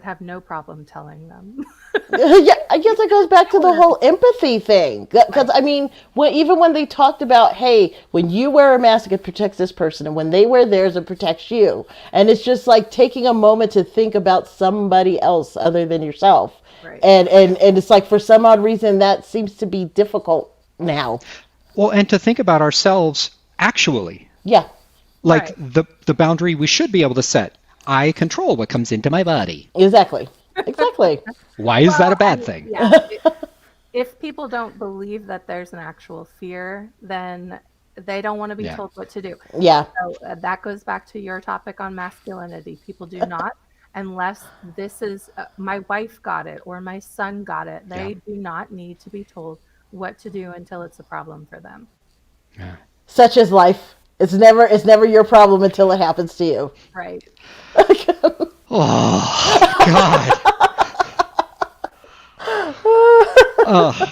Speaker 4: have no problem telling them.
Speaker 2: Yeah, I guess it goes back to the whole empathy thing. Because, I mean, even when they talked about, hey, when you wear a mask, it protects this person, and when they wear theirs, it protects you. And it's just like taking a moment to think about somebody else other than yourself.
Speaker 4: Right.
Speaker 2: And it's like, for some odd reason, that seems to be difficult now.
Speaker 1: Well, and to think about ourselves actually.
Speaker 2: Yeah.
Speaker 1: Like
Speaker 4: Right.
Speaker 1: the boundary we should be able to set. I control what comes into my body.
Speaker 2: Exactly. Exactly.
Speaker 1: Why is that a bad thing?
Speaker 4: Yeah. If people don't believe that there's an actual fear, then they don't want to be told what to do.
Speaker 2: Yeah.
Speaker 4: So that goes back to your topic on masculinity. People do not, unless this is my wife got it or my son got it. They do not need to be told what to do until it's a problem for them.
Speaker 1: Yeah.
Speaker 2: Such is life. It's never your problem until it happens to you.
Speaker 4: Right.
Speaker 1: Oh, God.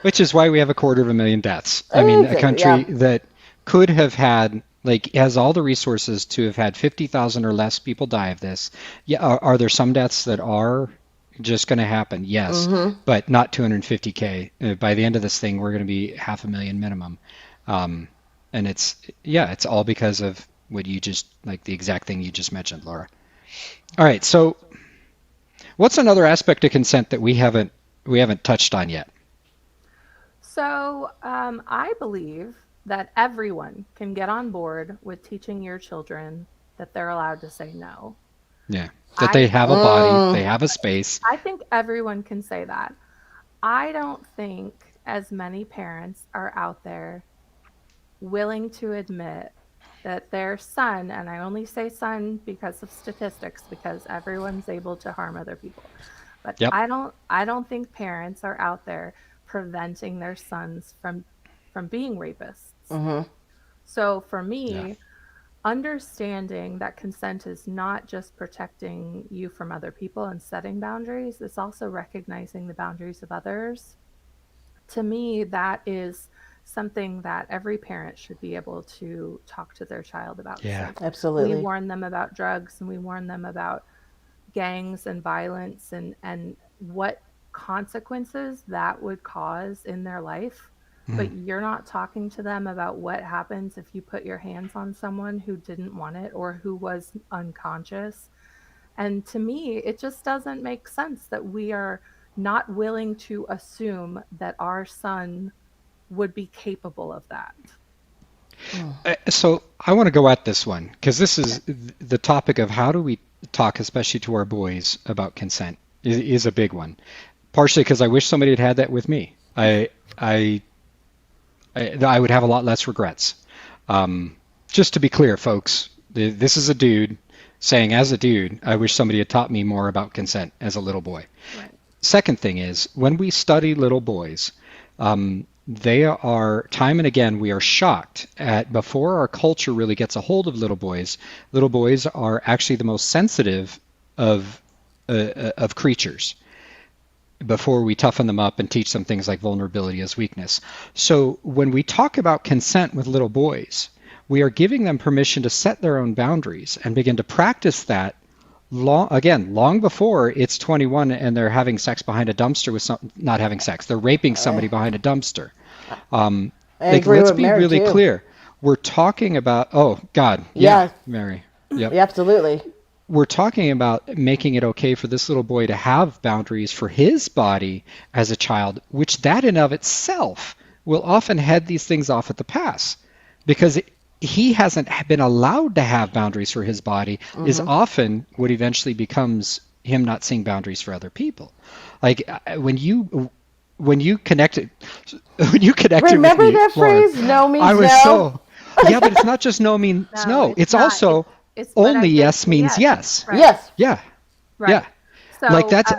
Speaker 1: Which is why we have 250,000 deaths. I mean, a country that could have had, like, has all the resources to have had 50,000 or less people die of this. Yeah, are there some deaths that are just going to happen? Yes, but not 250K. By the end of this thing, we're going to be 500,000 minimum. And it's all because of what you just, like the exact thing you just mentioned, Laura. All right, so what's another aspect of consent that we haven't touched on yet?
Speaker 4: So I believe that everyone can get on board with teaching your children that they're allowed to say no.
Speaker 1: Yeah, that they have a body, they have a space.
Speaker 4: I think everyone can say that. I don't think as many parents are out there willing to admit that their son, and I only say son because of statistics, because everyone's able to harm other people. But I don't think parents are out there preventing their sons from being rapists.
Speaker 2: Mm-hmm.
Speaker 4: So for me, understanding that consent is not just protecting you from other people and setting boundaries, it's also recognizing the boundaries of others. To me, that is something that every parent should be able to talk to their child about.
Speaker 1: Yeah,
Speaker 2: absolutely.
Speaker 4: We warn them about drugs, and we warn them about gangs and violence and what consequences that would cause in their life. But you're not talking to them about what happens if you put your hands on someone who didn't want it or who was unconscious. And to me, it just doesn't make sense that we are not willing to assume that our son would be capable of that.
Speaker 1: So I want to go at this one because this is the topic of how do talk, especially to our boys, about consent is a big one. Partially because I wish somebody had had that with me. I, I would have a lot less regrets. Just to be clear, folks, this is a dude saying, as a dude, I wish somebody had taught me more about consent as a little boy.
Speaker 4: Right.
Speaker 1: Second thing is, when we study little boys, they are, time and again, we are shocked at, before our culture really gets a hold of little boys are actually the most sensitive of creatures before we toughen them up and teach them things like vulnerability as weakness. So when we talk about consent with little boys, we are giving them permission to set their own boundaries and begin to practice that long before it's 21 and they're having sex behind a dumpster with not having sex. They're raping somebody behind a dumpster. Let's be really clear. We're talking about, oh God, yeah. Mary. Yep.
Speaker 2: Yeah, absolutely.
Speaker 1: We're talking about making it okay for this little boy to have boundaries for his body as a child, which that in of itself will often head these things off at the pass, because he hasn't been allowed to have boundaries for his body, is often what eventually becomes him not seeing boundaries for other people. Like when you connected
Speaker 2: remember
Speaker 1: with me,
Speaker 2: that phrase,
Speaker 1: Lauren,
Speaker 2: no means
Speaker 1: I was
Speaker 2: no?
Speaker 1: yeah, but it's not just no means no. It's
Speaker 4: not.
Speaker 1: also
Speaker 4: It's what
Speaker 1: only
Speaker 4: I did
Speaker 1: yes
Speaker 4: to
Speaker 1: means yes.
Speaker 4: Right.
Speaker 2: Yes.
Speaker 1: Yeah.
Speaker 4: Right.
Speaker 1: Yeah.
Speaker 4: So,
Speaker 1: Like that's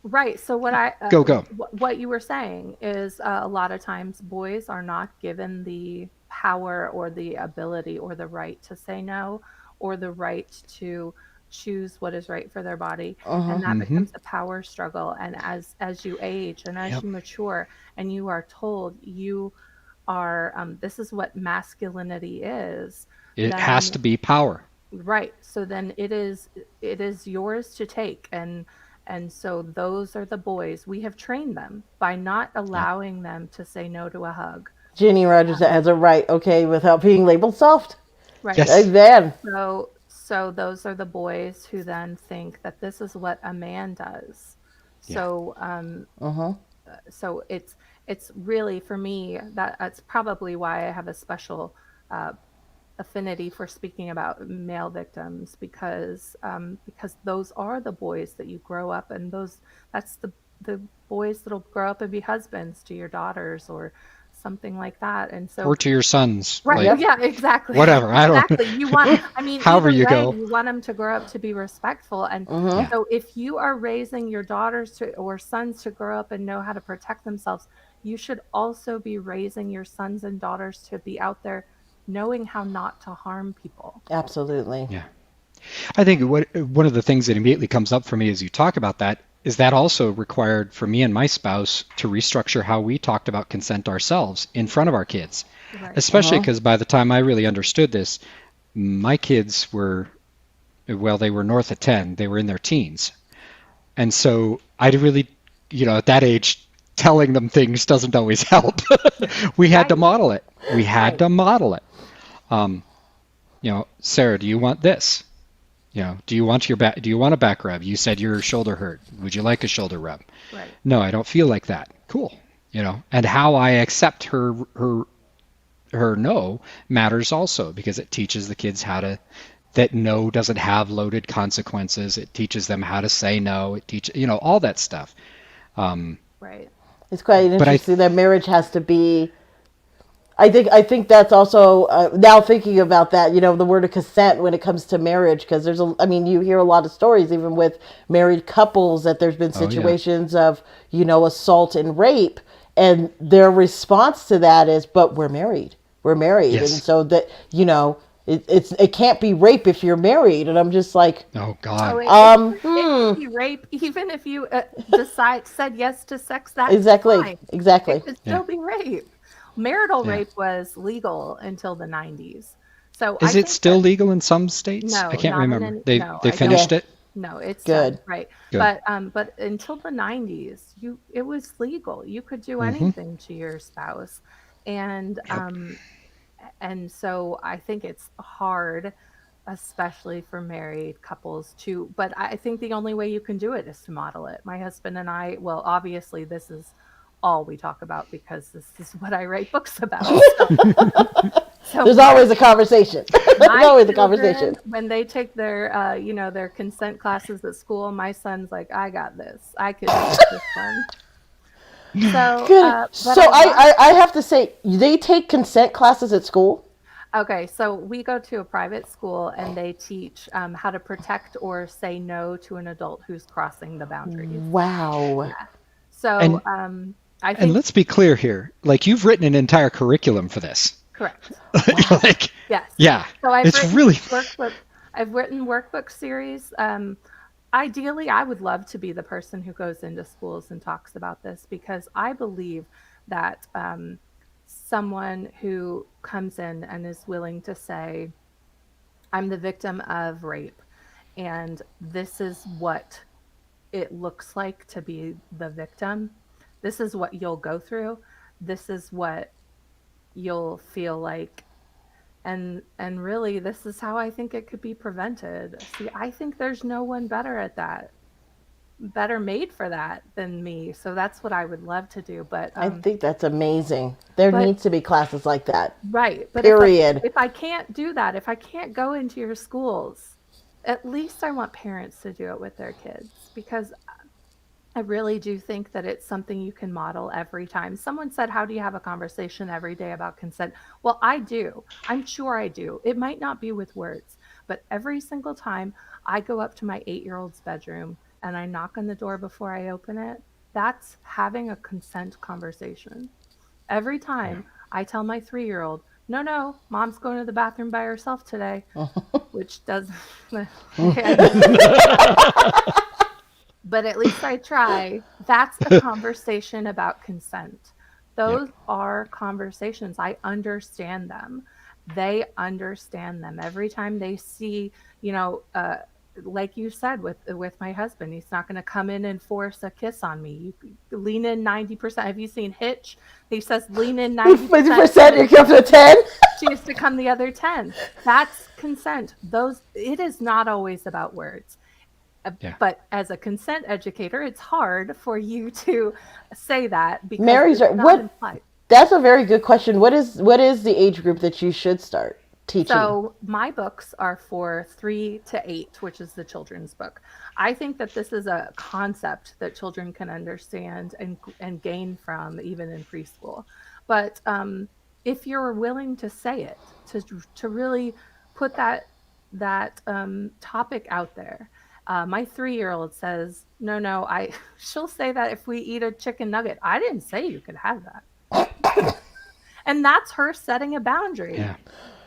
Speaker 4: right. So what
Speaker 1: go.
Speaker 4: What you were saying is a lot of times boys are not given the power or the ability or the right to say no, or the right to choose what is right for their body, and that becomes a power struggle. And as you age and as you mature, and you are told you are this is what masculinity is,
Speaker 1: It
Speaker 4: then
Speaker 1: has to be power.
Speaker 4: right. So then it is yours to take, and so those are the boys. We have trained them by not allowing them to say no to a hug.
Speaker 2: Jenny Rogers has a right, okay, without being labeled soft.
Speaker 4: Right.
Speaker 1: Yes.
Speaker 2: Amen.
Speaker 4: So those are the boys who then think that this is what a man does. So so it's really, for me, that's probably why I have a special affinity for speaking about male victims, because those are the boys that you grow up, and that's the boys that'll grow up and be husbands to your daughters or something like that. And so,
Speaker 1: Or to your sons.
Speaker 4: right,
Speaker 1: Like,
Speaker 4: yeah, exactly.
Speaker 1: whatever. I don't
Speaker 4: Exactly. You want, I mean,
Speaker 1: however
Speaker 4: either
Speaker 1: you
Speaker 4: way,
Speaker 1: go.
Speaker 4: you want them to grow up to be respectful. And so if you are raising your daughters or sons to grow up and know how to protect themselves, you should also be raising your sons and daughters to be out there knowing how not to harm people.
Speaker 2: Absolutely.
Speaker 1: Yeah. I think one of the things that immediately comes up for me as you talk about that is that also required for me and my spouse to restructure how we talked about consent ourselves in front of our kids.
Speaker 4: Right.
Speaker 1: Especially because by the time I really understood this, my kids were, well, they were north of 10. They were in their teens. And so I really, at that age, telling them things doesn't always help. We had to model it. We had to model it. Sarah, do you want this? Do you want a back rub? You said your shoulder hurt. Would you like a shoulder rub?
Speaker 4: Right.
Speaker 1: No, I don't feel like that. Cool. And how I accept her no matters also, because it teaches the kids that no doesn't have loaded consequences. It teaches them how to say no. It teaches, all that stuff.
Speaker 4: Right.
Speaker 2: It's quite interesting that marriage has to be. I think that's also now thinking about that, the word of consent when it comes to marriage, because you hear a lot of stories even with married couples that there's been situations of, assault and rape, and their response to that is, but we're married. Yes. And so that, it can't be rape if you're married. And I'm just like,
Speaker 1: oh God.
Speaker 4: It can be rape even if you said yes to sex. That's
Speaker 2: exactly.
Speaker 4: It could still be rape. Marital rape was legal until the 90s. So
Speaker 1: is it still legal in some states?
Speaker 4: No,
Speaker 1: I can't remember.
Speaker 4: No,
Speaker 1: they finished it?
Speaker 4: No, it's
Speaker 2: good.
Speaker 4: Done, right.
Speaker 1: Good.
Speaker 4: But until the 90s, it was legal. You could do anything to your spouse. And and so I think it's hard, especially for married couples but I think the only way you can do it is to model it. My husband and I, well, obviously this is all we talk about because this is what I write books about. So
Speaker 2: There's always a conversation. There's
Speaker 4: my
Speaker 2: always a
Speaker 4: children,
Speaker 2: conversation.
Speaker 4: when they take their, their consent classes at school, my son's like, I got this. I can teach this one. So,
Speaker 2: Good.
Speaker 4: but
Speaker 2: So I have to say, they take consent classes at school?
Speaker 4: okay, so we go to a private school and they teach how to protect or say no to an adult who's crossing the boundaries.
Speaker 2: Wow.
Speaker 4: So I
Speaker 1: And
Speaker 4: think
Speaker 1: let's be clear here. Like, you've written an entire curriculum for this.
Speaker 4: correct.
Speaker 1: Like,
Speaker 4: Yes.
Speaker 1: yeah.
Speaker 4: So I've
Speaker 1: It's
Speaker 4: written
Speaker 1: really
Speaker 4: I've written workbook series. Ideally, I would love to be the person who goes into schools and talks about this because I believe that someone who comes in and is willing to say, I'm the victim of rape, and this is what it looks like to be the victim. This is what you'll go through. This is what you'll feel like. And really, this is how I think it could be prevented. See, I think there's no one better at that, better made for that than me. So that's what I would love to do. But
Speaker 2: I think that's amazing. There
Speaker 4: but-
Speaker 2: needs to be classes like that.
Speaker 4: right. But
Speaker 2: Period.
Speaker 4: if I can't do that, if I can't go into your schools, at least I want parents to do it with their kids because I really do think that it's something you can model every time. Someone said, how do you have a conversation every day about consent? Well, I do. I'm sure I do. It might not be with words, but every single time I go up to my 8-year-old's bedroom and I knock on the door before I open it, that's having a consent conversation. Every time I tell my 3-year-old, no, mom's going to the bathroom by herself today, which does. But at least I try. That's a conversation about consent. Those are conversations. I understand them. They understand them. Every time they see, like you said with my husband, he's not going to come in and force a kiss on me. You lean in 90%. Have you seen Hitch? He says lean in 90%.
Speaker 2: 50%, you come to 10?
Speaker 4: She has to come the other 10. That's consent. It is not always about words. But as a consent educator, it's hard for you to say that because
Speaker 2: Mary's
Speaker 4: it's
Speaker 2: right.
Speaker 4: not implied.
Speaker 2: That's a very good question. What is the age group that you should start teaching?
Speaker 4: So my books are for 3 to 8, which is the children's book. I think that this is a concept that children can understand and gain from even in preschool. But if you're willing to say it, to really put that topic out there. My 3-year-old says, no, she'll say that if we eat a chicken nugget, I didn't say you could have that. And that's her setting a boundary.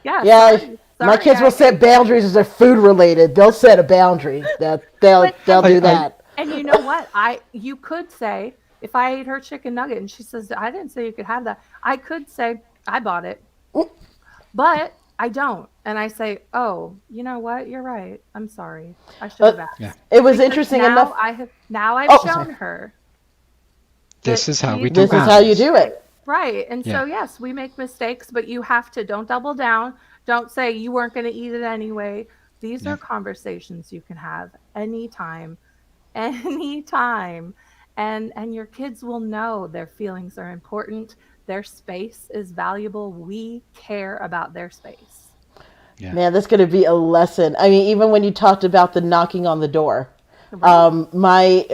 Speaker 2: Yeah.
Speaker 4: Sorry,
Speaker 2: my kids will set boundaries as they're food related. They'll set a boundary. They'll do that.
Speaker 4: And you know what? You could say, if I ate her chicken nugget and she says, I didn't say you could have that, I could say, I bought it. But I don't. And I say, oh, you know what? You're right. I'm sorry. I should have asked.
Speaker 2: Yeah. It was interesting enough.
Speaker 4: I've shown her.
Speaker 1: This is how we do it.
Speaker 2: This is how you do it.
Speaker 4: Right. And so, yes, we make mistakes, but you have to, don't double down. Don't say you weren't going to eat it anyway. These are conversations you can have anytime. And your kids will know their feelings are important. Their space is valuable. We care about their space.
Speaker 2: Yeah. Man, that's going to be a lesson. I mean, even when you talked about the knocking on the door, right.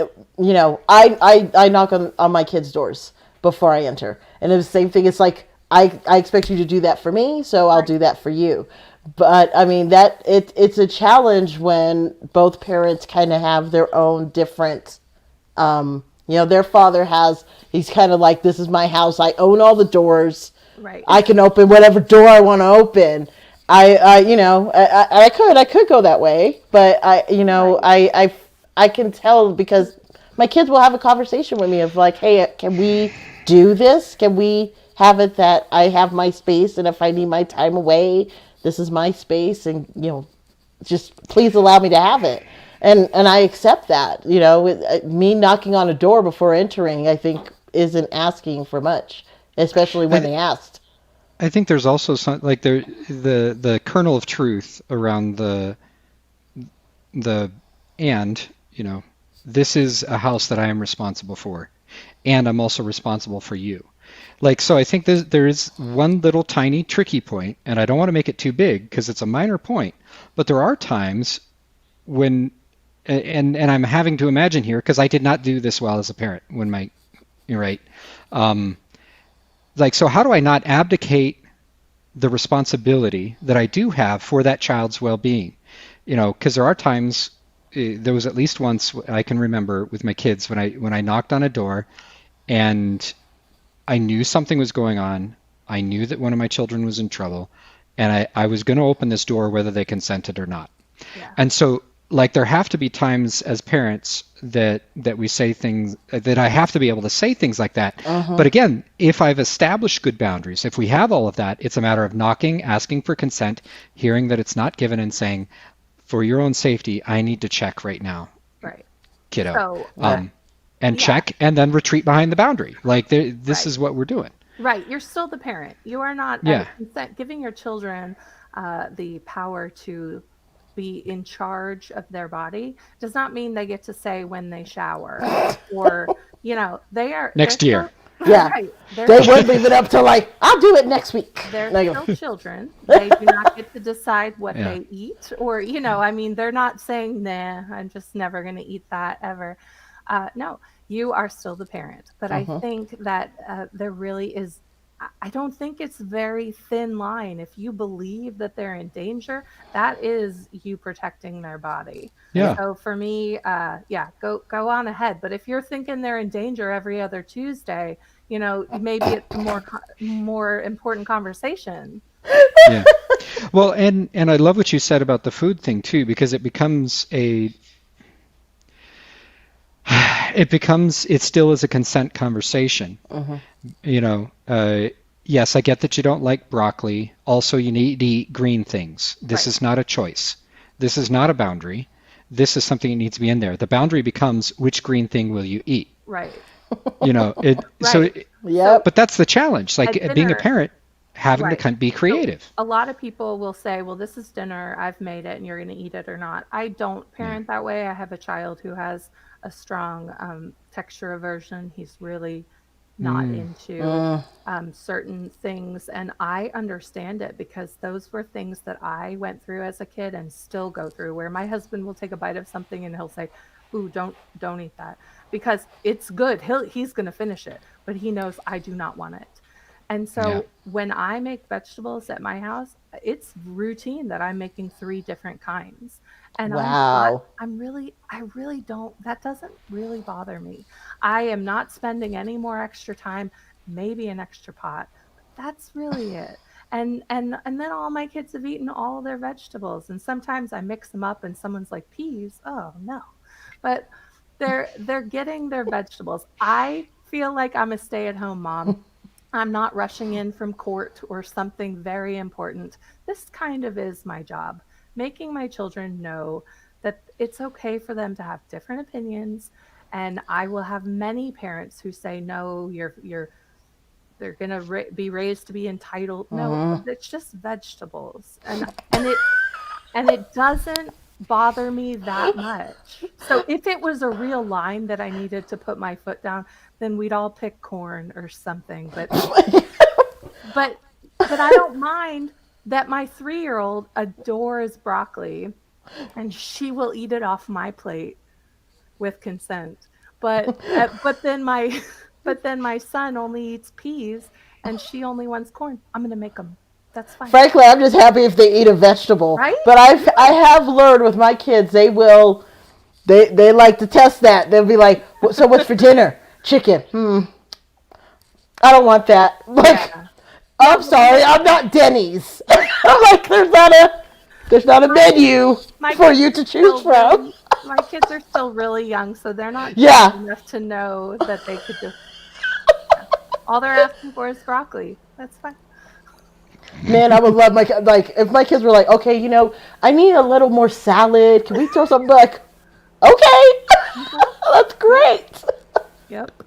Speaker 2: I knock on my kids' doors before I enter. And it's the same thing. It's like, I expect you to do that for me, so I'll do that for you. But I mean, it's a challenge when both parents kind of have their own different, their father he's kind of like, this is my house. I own all the doors.
Speaker 4: Right.
Speaker 2: I can open whatever door I want to open. I could go that way, but I can tell because my kids will have a conversation with me of like, hey, can we do this? Can we have it that I have my space, and if I need my time away, this is my space, and just please allow me to have it. And I accept that. Me knocking on a door before entering, I think, isn't asking for much, especially when they asked.
Speaker 1: I think there's also some like the kernel of truth around this is a house that I am responsible for, and I'm also responsible for you. Like, so I think there is one little tiny tricky point, and I don't want to make it too big because it's a minor point, but there are times when, and I'm having to imagine here because I did not do this well as a parent when you're right. Like, so how do I not abdicate the responsibility that I do have for that child's well-being? Because there are times, there was at least once I can remember with my kids when I knocked on a door and I knew something was going on. I knew that one of my children was in trouble, and I was going to open this door whether they consented or not.
Speaker 4: Yeah.
Speaker 1: And so, like, there have to be times as parents that we say things, that I have to be able to say things like that. But again, if I've established good boundaries, if we have all of that, it's a matter of knocking, asking for consent, hearing that it's not given, and saying, for your own safety, I need to check right now,
Speaker 4: Right.
Speaker 1: kiddo.
Speaker 4: So,
Speaker 1: and
Speaker 4: yeah.
Speaker 1: check, and then retreat behind the boundary. Like, this is what we're doing.
Speaker 4: Right. You're still the parent. You are not giving your children the power to be in charge of their body does not mean they get to say when they shower or, they are
Speaker 1: Next year.
Speaker 2: Yeah.
Speaker 4: Right.
Speaker 2: They would leave it up to like, I'll do it next week.
Speaker 4: They're still children. They do not get to decide what they eat or, they're not saying, nah, I'm just never going to eat that ever. No, you are still the parent. But I think that there really is, I don't think it's very thin line. If you believe that they're in danger, that is you protecting their body.
Speaker 1: Yeah.
Speaker 4: So for me, go on ahead. But if you're thinking they're in danger every other Tuesday, maybe it's a more important conversation.
Speaker 1: Yeah. Well, and I love what you said about the food thing too, because it still is a consent conversation. Yes, I get that you don't like broccoli. Also, you need to eat green things. This is not a choice. This is not a boundary. This is something that needs to be in there. The boundary becomes, which green thing will you eat?
Speaker 4: Right.
Speaker 1: So, but that's the challenge. Like, being a parent, having to be creative.
Speaker 4: So a lot of people will say, well, this is dinner. I've made it and you're going to eat it or not. I don't parent that way. I have a child who has a strong texture aversion. He's really not into certain things. And I understand it because those were things that I went through as a kid and still go through, where my husband will take a bite of something and he'll say, ooh, don't eat that because it's good. He's going to finish it, but he knows I do not want it. And so when I make vegetables at my house, it's routine that I'm making 3 different kinds. And
Speaker 2: wow.
Speaker 4: I really don't, that doesn't really bother me. I am not spending any more extra time, maybe an extra pot. That's really it. And then all my kids have eaten all their vegetables. And sometimes I mix them up and someone's like, peas? Oh no. But they're getting their vegetables. I feel like I'm a stay-at-home mom. I'm not rushing in from court or something very important. This kind of is my job, making my children know that it's okay for them to have different opinions. And I will have many parents who say, no, they're going to be raised to be entitled. No, it's just vegetables. And it doesn't bother me that much. So if it was a real line that I needed to put my foot down, then we'd all pick corn or something. But I don't mind that my 3-year-old adores broccoli and she will eat it off my plate with consent. But then my son only eats peas and she only wants corn. I'm going to make them. That's fine.
Speaker 2: Frankly, I'm just happy if they eat a vegetable. Right? But I have learned with my kids, they like to test that. They'll be like, so what's for dinner? Chicken. I don't want that. Like, I'm sorry, I'm not Denny's. I'm like, there's not a menu for you to choose from.
Speaker 4: My kids are still really young, so they're not young enough to know that they could just. All they're asking for is broccoli. That's fine.
Speaker 2: Man, I would love if my kids were like, okay, I need a little more salad. Can we throw something like, okay, that's great.
Speaker 4: Yep.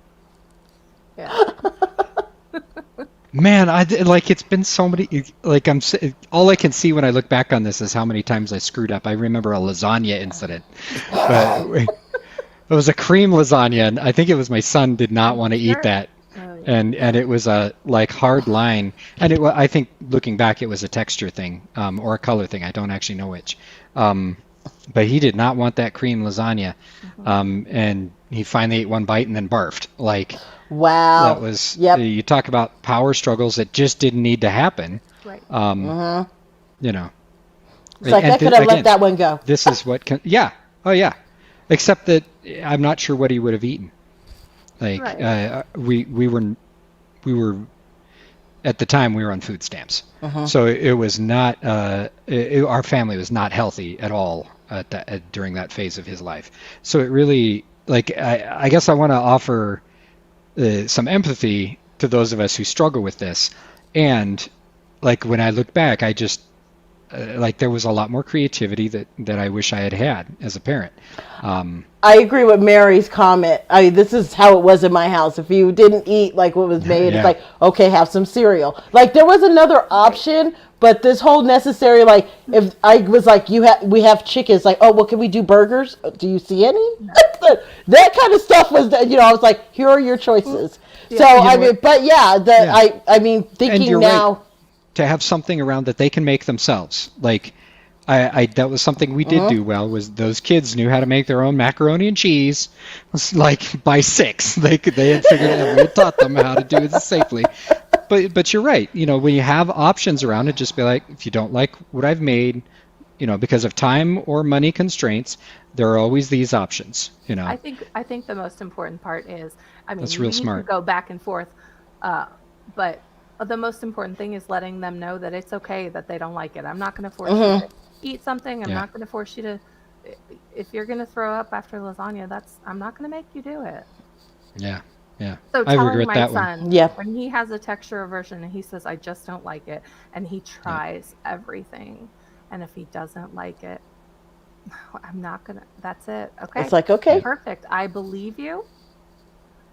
Speaker 4: Yeah.
Speaker 1: Man, it's been so many, all I can see when I look back on this is how many times I screwed up. I remember a lasagna incident. It was a cream lasagna, and I think it was my son did not want to eat that. and it was a like hard line, and I think looking back, it was a texture thing, or a color thing. I don't actually know which. But he did not want that cream lasagna, and he finally ate one bite and then barfed. Like,
Speaker 2: Wow.
Speaker 1: that was,
Speaker 2: Yep.
Speaker 1: you talk about power struggles that just didn't need to happen.
Speaker 4: Right.
Speaker 1: You know,
Speaker 2: It's like,
Speaker 1: and
Speaker 2: I could have let
Speaker 1: again,
Speaker 2: that one go.
Speaker 1: this is what yeah, oh yeah, except that I'm not sure what he would have eaten. Like,
Speaker 4: Right.
Speaker 1: we were at the time we were on food stamps, so it was not our family was not healthy at all during that phase of his life. So it really, like, I guess I want to offer some empathy to those of us who struggle with this, and like when I look back, I just like there was a lot more creativity that I wish I had as a parent.
Speaker 2: I agree with Mary's comment. This is how it was in my house. If you didn't eat like what was made,
Speaker 1: Yeah.
Speaker 2: it's like, okay, have some cereal. Like there was another option, but this whole necessary, like if I was like, we have chickens, like, oh, well, can we do burgers? Do you see any? That kind of stuff was, I was like, here are your choices. So I mean, but yeah, I mean,
Speaker 1: And
Speaker 2: thinking
Speaker 1: you're
Speaker 2: now.
Speaker 1: right, to have something around that they can make themselves. Like, I that was something we did do well, was those kids knew how to make their own macaroni and cheese. It was like by 6, they had figured out, we had taught them how to do it safely. But you're right. When you have options around it, just be like, if you don't like what I've made, because of time or money constraints, there are always these options.
Speaker 4: I think the most important part is, I mean,
Speaker 1: That's
Speaker 4: we
Speaker 1: real
Speaker 4: can
Speaker 1: smart.
Speaker 4: go back and forth, but the most important thing is letting them know that it's okay that they don't like it. I'm not going to force you to eat something. I'm
Speaker 1: Yeah.
Speaker 4: not going to force you to. If you're going to throw up after lasagna, I'm not going to make you do it.
Speaker 1: Yeah, yeah.
Speaker 4: So
Speaker 1: I
Speaker 4: telling
Speaker 1: regret
Speaker 4: my
Speaker 1: that one.
Speaker 4: son,
Speaker 2: Yeah.
Speaker 4: when he has a texture aversion and he says, I just don't like it, and he tries everything, and if he doesn't like it, I'm not going to, that's it. Okay.
Speaker 2: It's like, okay.
Speaker 4: Perfect. I believe you.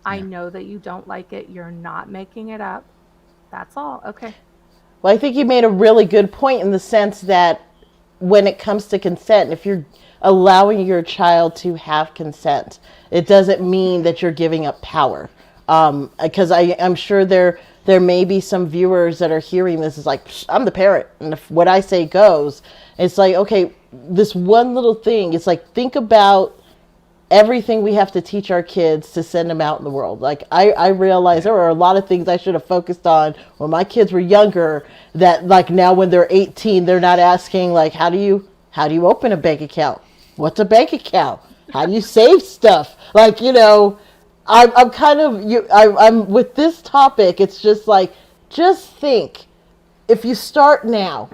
Speaker 4: I know that you don't like it. You're not making it up. That's all. Okay.
Speaker 2: Well, I think you made a really good point in the sense that when it comes to consent, if you're allowing your child to have consent, it doesn't mean that you're giving up power. Because I'm sure there may be some viewers that are hearing this is like, I'm the parent, and if what I say goes, it's like, okay, this one little thing. It's like, think about everything we have to teach our kids to send them out in the world. Like I realize there are a lot of things I should have focused on when my kids were younger, that like now when they're 18, they're not asking like, how do you open a bank account? What's a bank account? How do you save stuff? Like, I'm kind of, I'm with this topic. It's just like, just think, if you start now,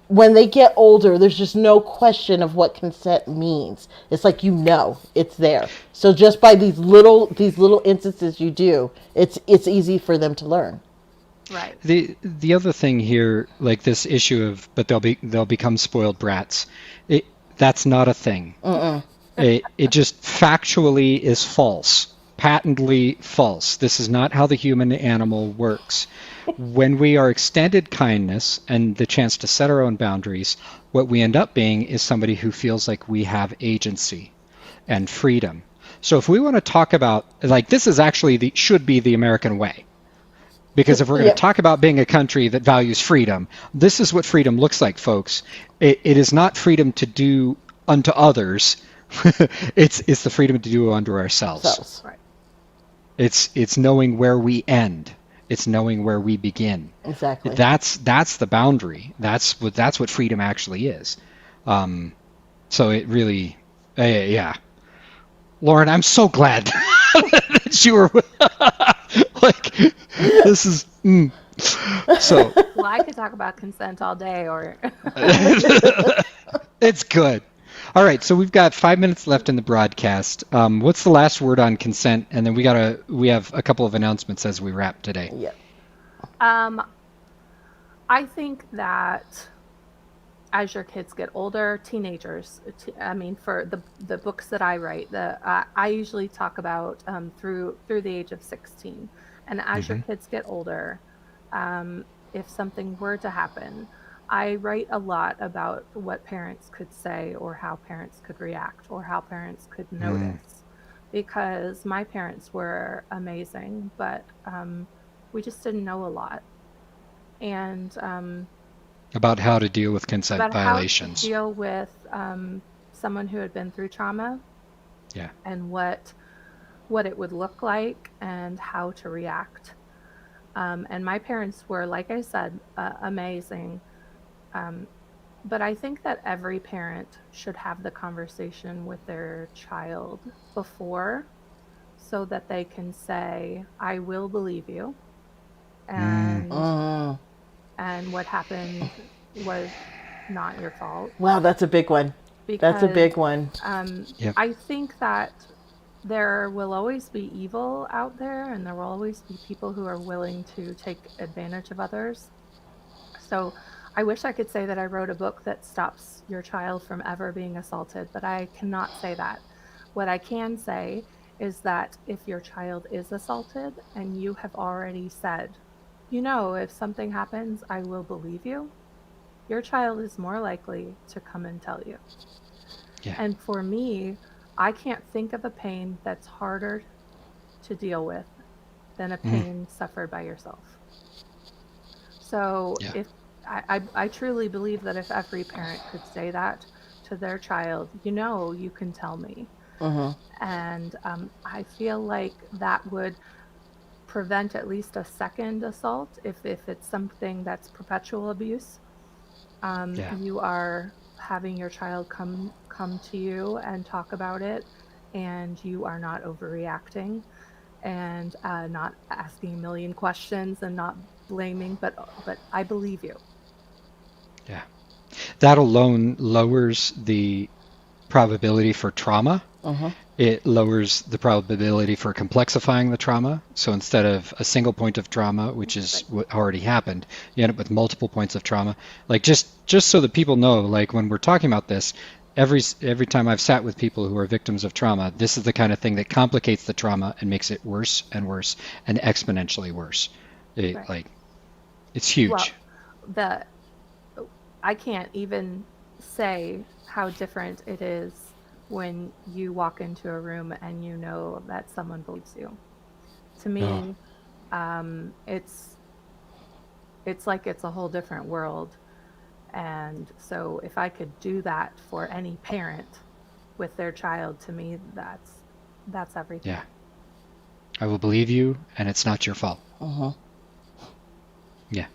Speaker 2: when they get older, there's just no question of what consent means. It's like, it's there. So just by these little instances you do, it's easy for them to learn.
Speaker 4: Right.
Speaker 1: The other thing here, like this issue of, but they'll become spoiled brats. That's not a thing. It just factually is false, patently false. This is not how the human animal works. When we are extended kindness and the chance to set our own boundaries, what we end up being is somebody who feels like we have agency and freedom. So if we want to talk about, like, this is actually should be the American way. Because if we're going to talk about being a country that values freedom, this is what freedom looks like, folks. It is not freedom to do unto others. It's the freedom to do unto ourselves.
Speaker 4: Right.
Speaker 1: It's knowing where we end. It's knowing where we begin.
Speaker 2: Exactly.
Speaker 1: That's the boundary. That's what freedom actually is. So it really, yeah. Lauren, I'm so glad that you were like, this is. So.
Speaker 4: Well, I could talk about consent all day, or.
Speaker 1: It's good. All right, so we've got 5 minutes left in the broadcast. What's the last word on consent? And then we have a couple of announcements as we wrap today.
Speaker 2: Yeah.
Speaker 4: I think that as your kids get older, teenagers, for the books that I write, I usually talk about through the age of 16. And as your kids get older, if something were to happen, I write a lot about what parents could say, or how parents could react, or how parents could notice. because my parents were amazing, but we just didn't know a lot. And
Speaker 1: About how to deal with consent
Speaker 4: about how to
Speaker 1: violations.
Speaker 4: deal with someone who had been through trauma
Speaker 1: Yeah.
Speaker 4: and what it would look like and how to react. And my parents were, like I said, amazing. But I think that every parent should have the conversation with their child before, so that they can say, I will believe you. And what happened was not your fault.
Speaker 2: Wow, that's a big one. That's a big one.
Speaker 1: Yep.
Speaker 4: I think that there will always be evil out there, and there will always be people who are willing to take advantage of others. So I wish I could say that I wrote a book that stops your child from ever being assaulted, but I cannot say that. What I can say is that if your child is assaulted and you have already said, if something happens, I will believe you, your child is more likely to come and tell you.
Speaker 1: Yeah.
Speaker 4: And for me, I can't think of a pain that's harder to deal with than a pain suffered by yourself. So if I truly believe that if every parent could say that to their child, you can tell me. And I feel like that would prevent at least a second assault if it's something that's perpetual abuse. You are having your child come to you and talk about it, and you are not overreacting and not asking a million questions and not blaming, but I believe you.
Speaker 1: Yeah. That alone lowers the probability for trauma. It lowers the probability for complexifying the trauma. So instead of a single point of trauma, which is what already happened, you end up with multiple points of trauma. Like just so that people know, like when we're talking about this, every time I've sat with people who are victims of trauma, this is the kind of thing that complicates the trauma and makes it worse and worse and exponentially worse. Like it's huge.
Speaker 4: Well, I can't even say how different it is when you walk into a room and you know that someone believes you. To me, it's like it's a whole different world. And so if I could do that for any parent with their child, to me, that's everything.
Speaker 1: Yeah. I will believe you, and it's not your fault. Yeah.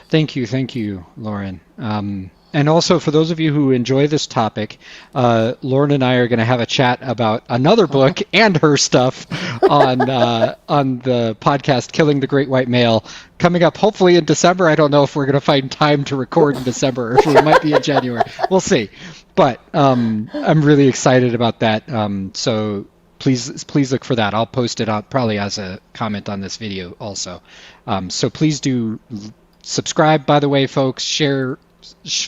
Speaker 1: Thank you, Lauren. And also, for those of you who enjoy this topic, Lauren and I are going to have a chat about another book and her stuff on the podcast, Killing the Great White Male, coming up hopefully in December. I don't know if we're going to find time to record in December or if we might be in January. We'll see. But I'm really excited about that. So please look for that. I'll post it out probably as a comment on this video also. So please do subscribe, by the way, folks. Share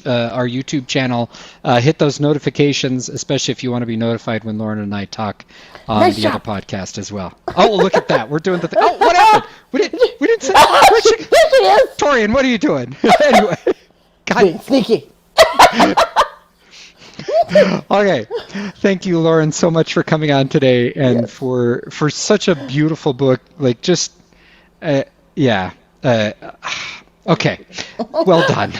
Speaker 1: our YouTube channel. Hit those notifications, especially if you want to be notified when Lauren and I talk on
Speaker 2: Nice
Speaker 1: the
Speaker 2: job.
Speaker 1: other podcast as well. Oh, look at that. We're doing the thing. Oh, what happened? We didn't say. Where'd she...
Speaker 2: There she is.
Speaker 1: Torian, what are you doing? Anyway.
Speaker 2: Being sneaky.
Speaker 1: Okay. Thank you, Lauren, so much for coming on today and for such a beautiful book. Like just okay. Well done.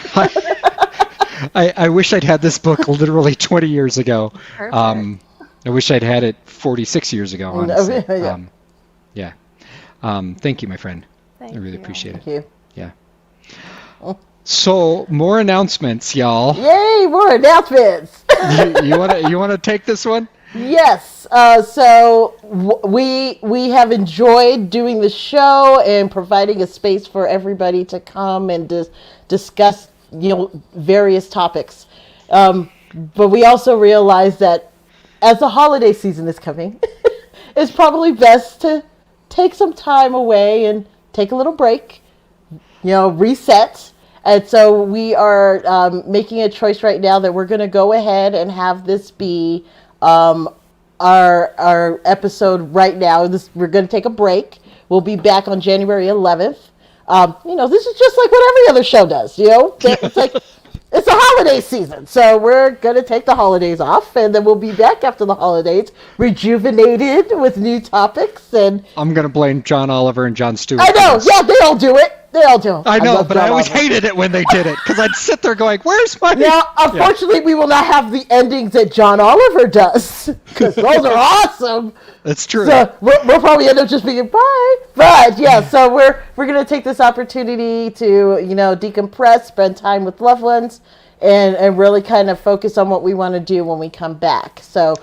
Speaker 1: I wish I'd had this book literally 20 years ago. I wish I'd had it 46 years ago, honestly. Thank you, my friend. I really appreciate it.
Speaker 2: Thank you.
Speaker 1: Yeah. So, more announcements, y'all.
Speaker 2: Yay, more announcements.
Speaker 1: you want to take this one?
Speaker 2: Yes. So we have enjoyed doing the show and providing a space for everybody to come and discuss, various topics. But we also realize that as the holiday season is coming, it's probably best to take some time away and take a little break, reset. And so we are making a choice right now that we're going to go ahead and have this be our episode right now. We're going to take a break. We'll be back on January 11th. This is just like what every other show does. It's like it's a holiday season, so we're going to take the holidays off, and then we'll be back after the holidays, rejuvenated with new topics. And
Speaker 1: I'm going to blame John Oliver and Jon Stewart.
Speaker 2: I know, yeah, they all do it. They all do.
Speaker 1: I know, but I always
Speaker 2: Oliver.
Speaker 1: hated it when they did it because I'd sit there going, "Where's my?"
Speaker 2: Now, unfortunately, we will not have the endings that John Oliver does because those are awesome.
Speaker 1: That's true.
Speaker 2: So we'll probably end up just being bye. But yeah, so we're gonna take this opportunity to decompress, spend time with loved ones, and really kind of focus on what we want to do when we come back. So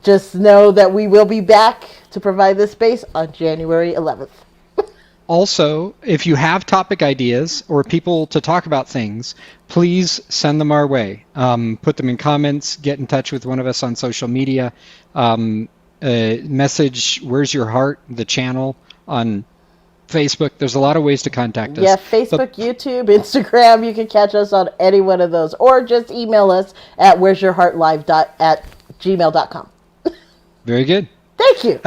Speaker 2: just know that we will be back to provide this space on January 11th.
Speaker 1: Also, if you have topic ideas or people to talk about things, please send them our way. Put them in comments, get in touch with one of us on social media, message Where's Your Heart, the channel on Facebook. There's a lot of ways to contact us.
Speaker 2: Yeah, Facebook, YouTube, Instagram. You can catch us on any one of those. Or just email us at where'syourheartlive@gmail.com.
Speaker 1: Very good.
Speaker 2: Thank you.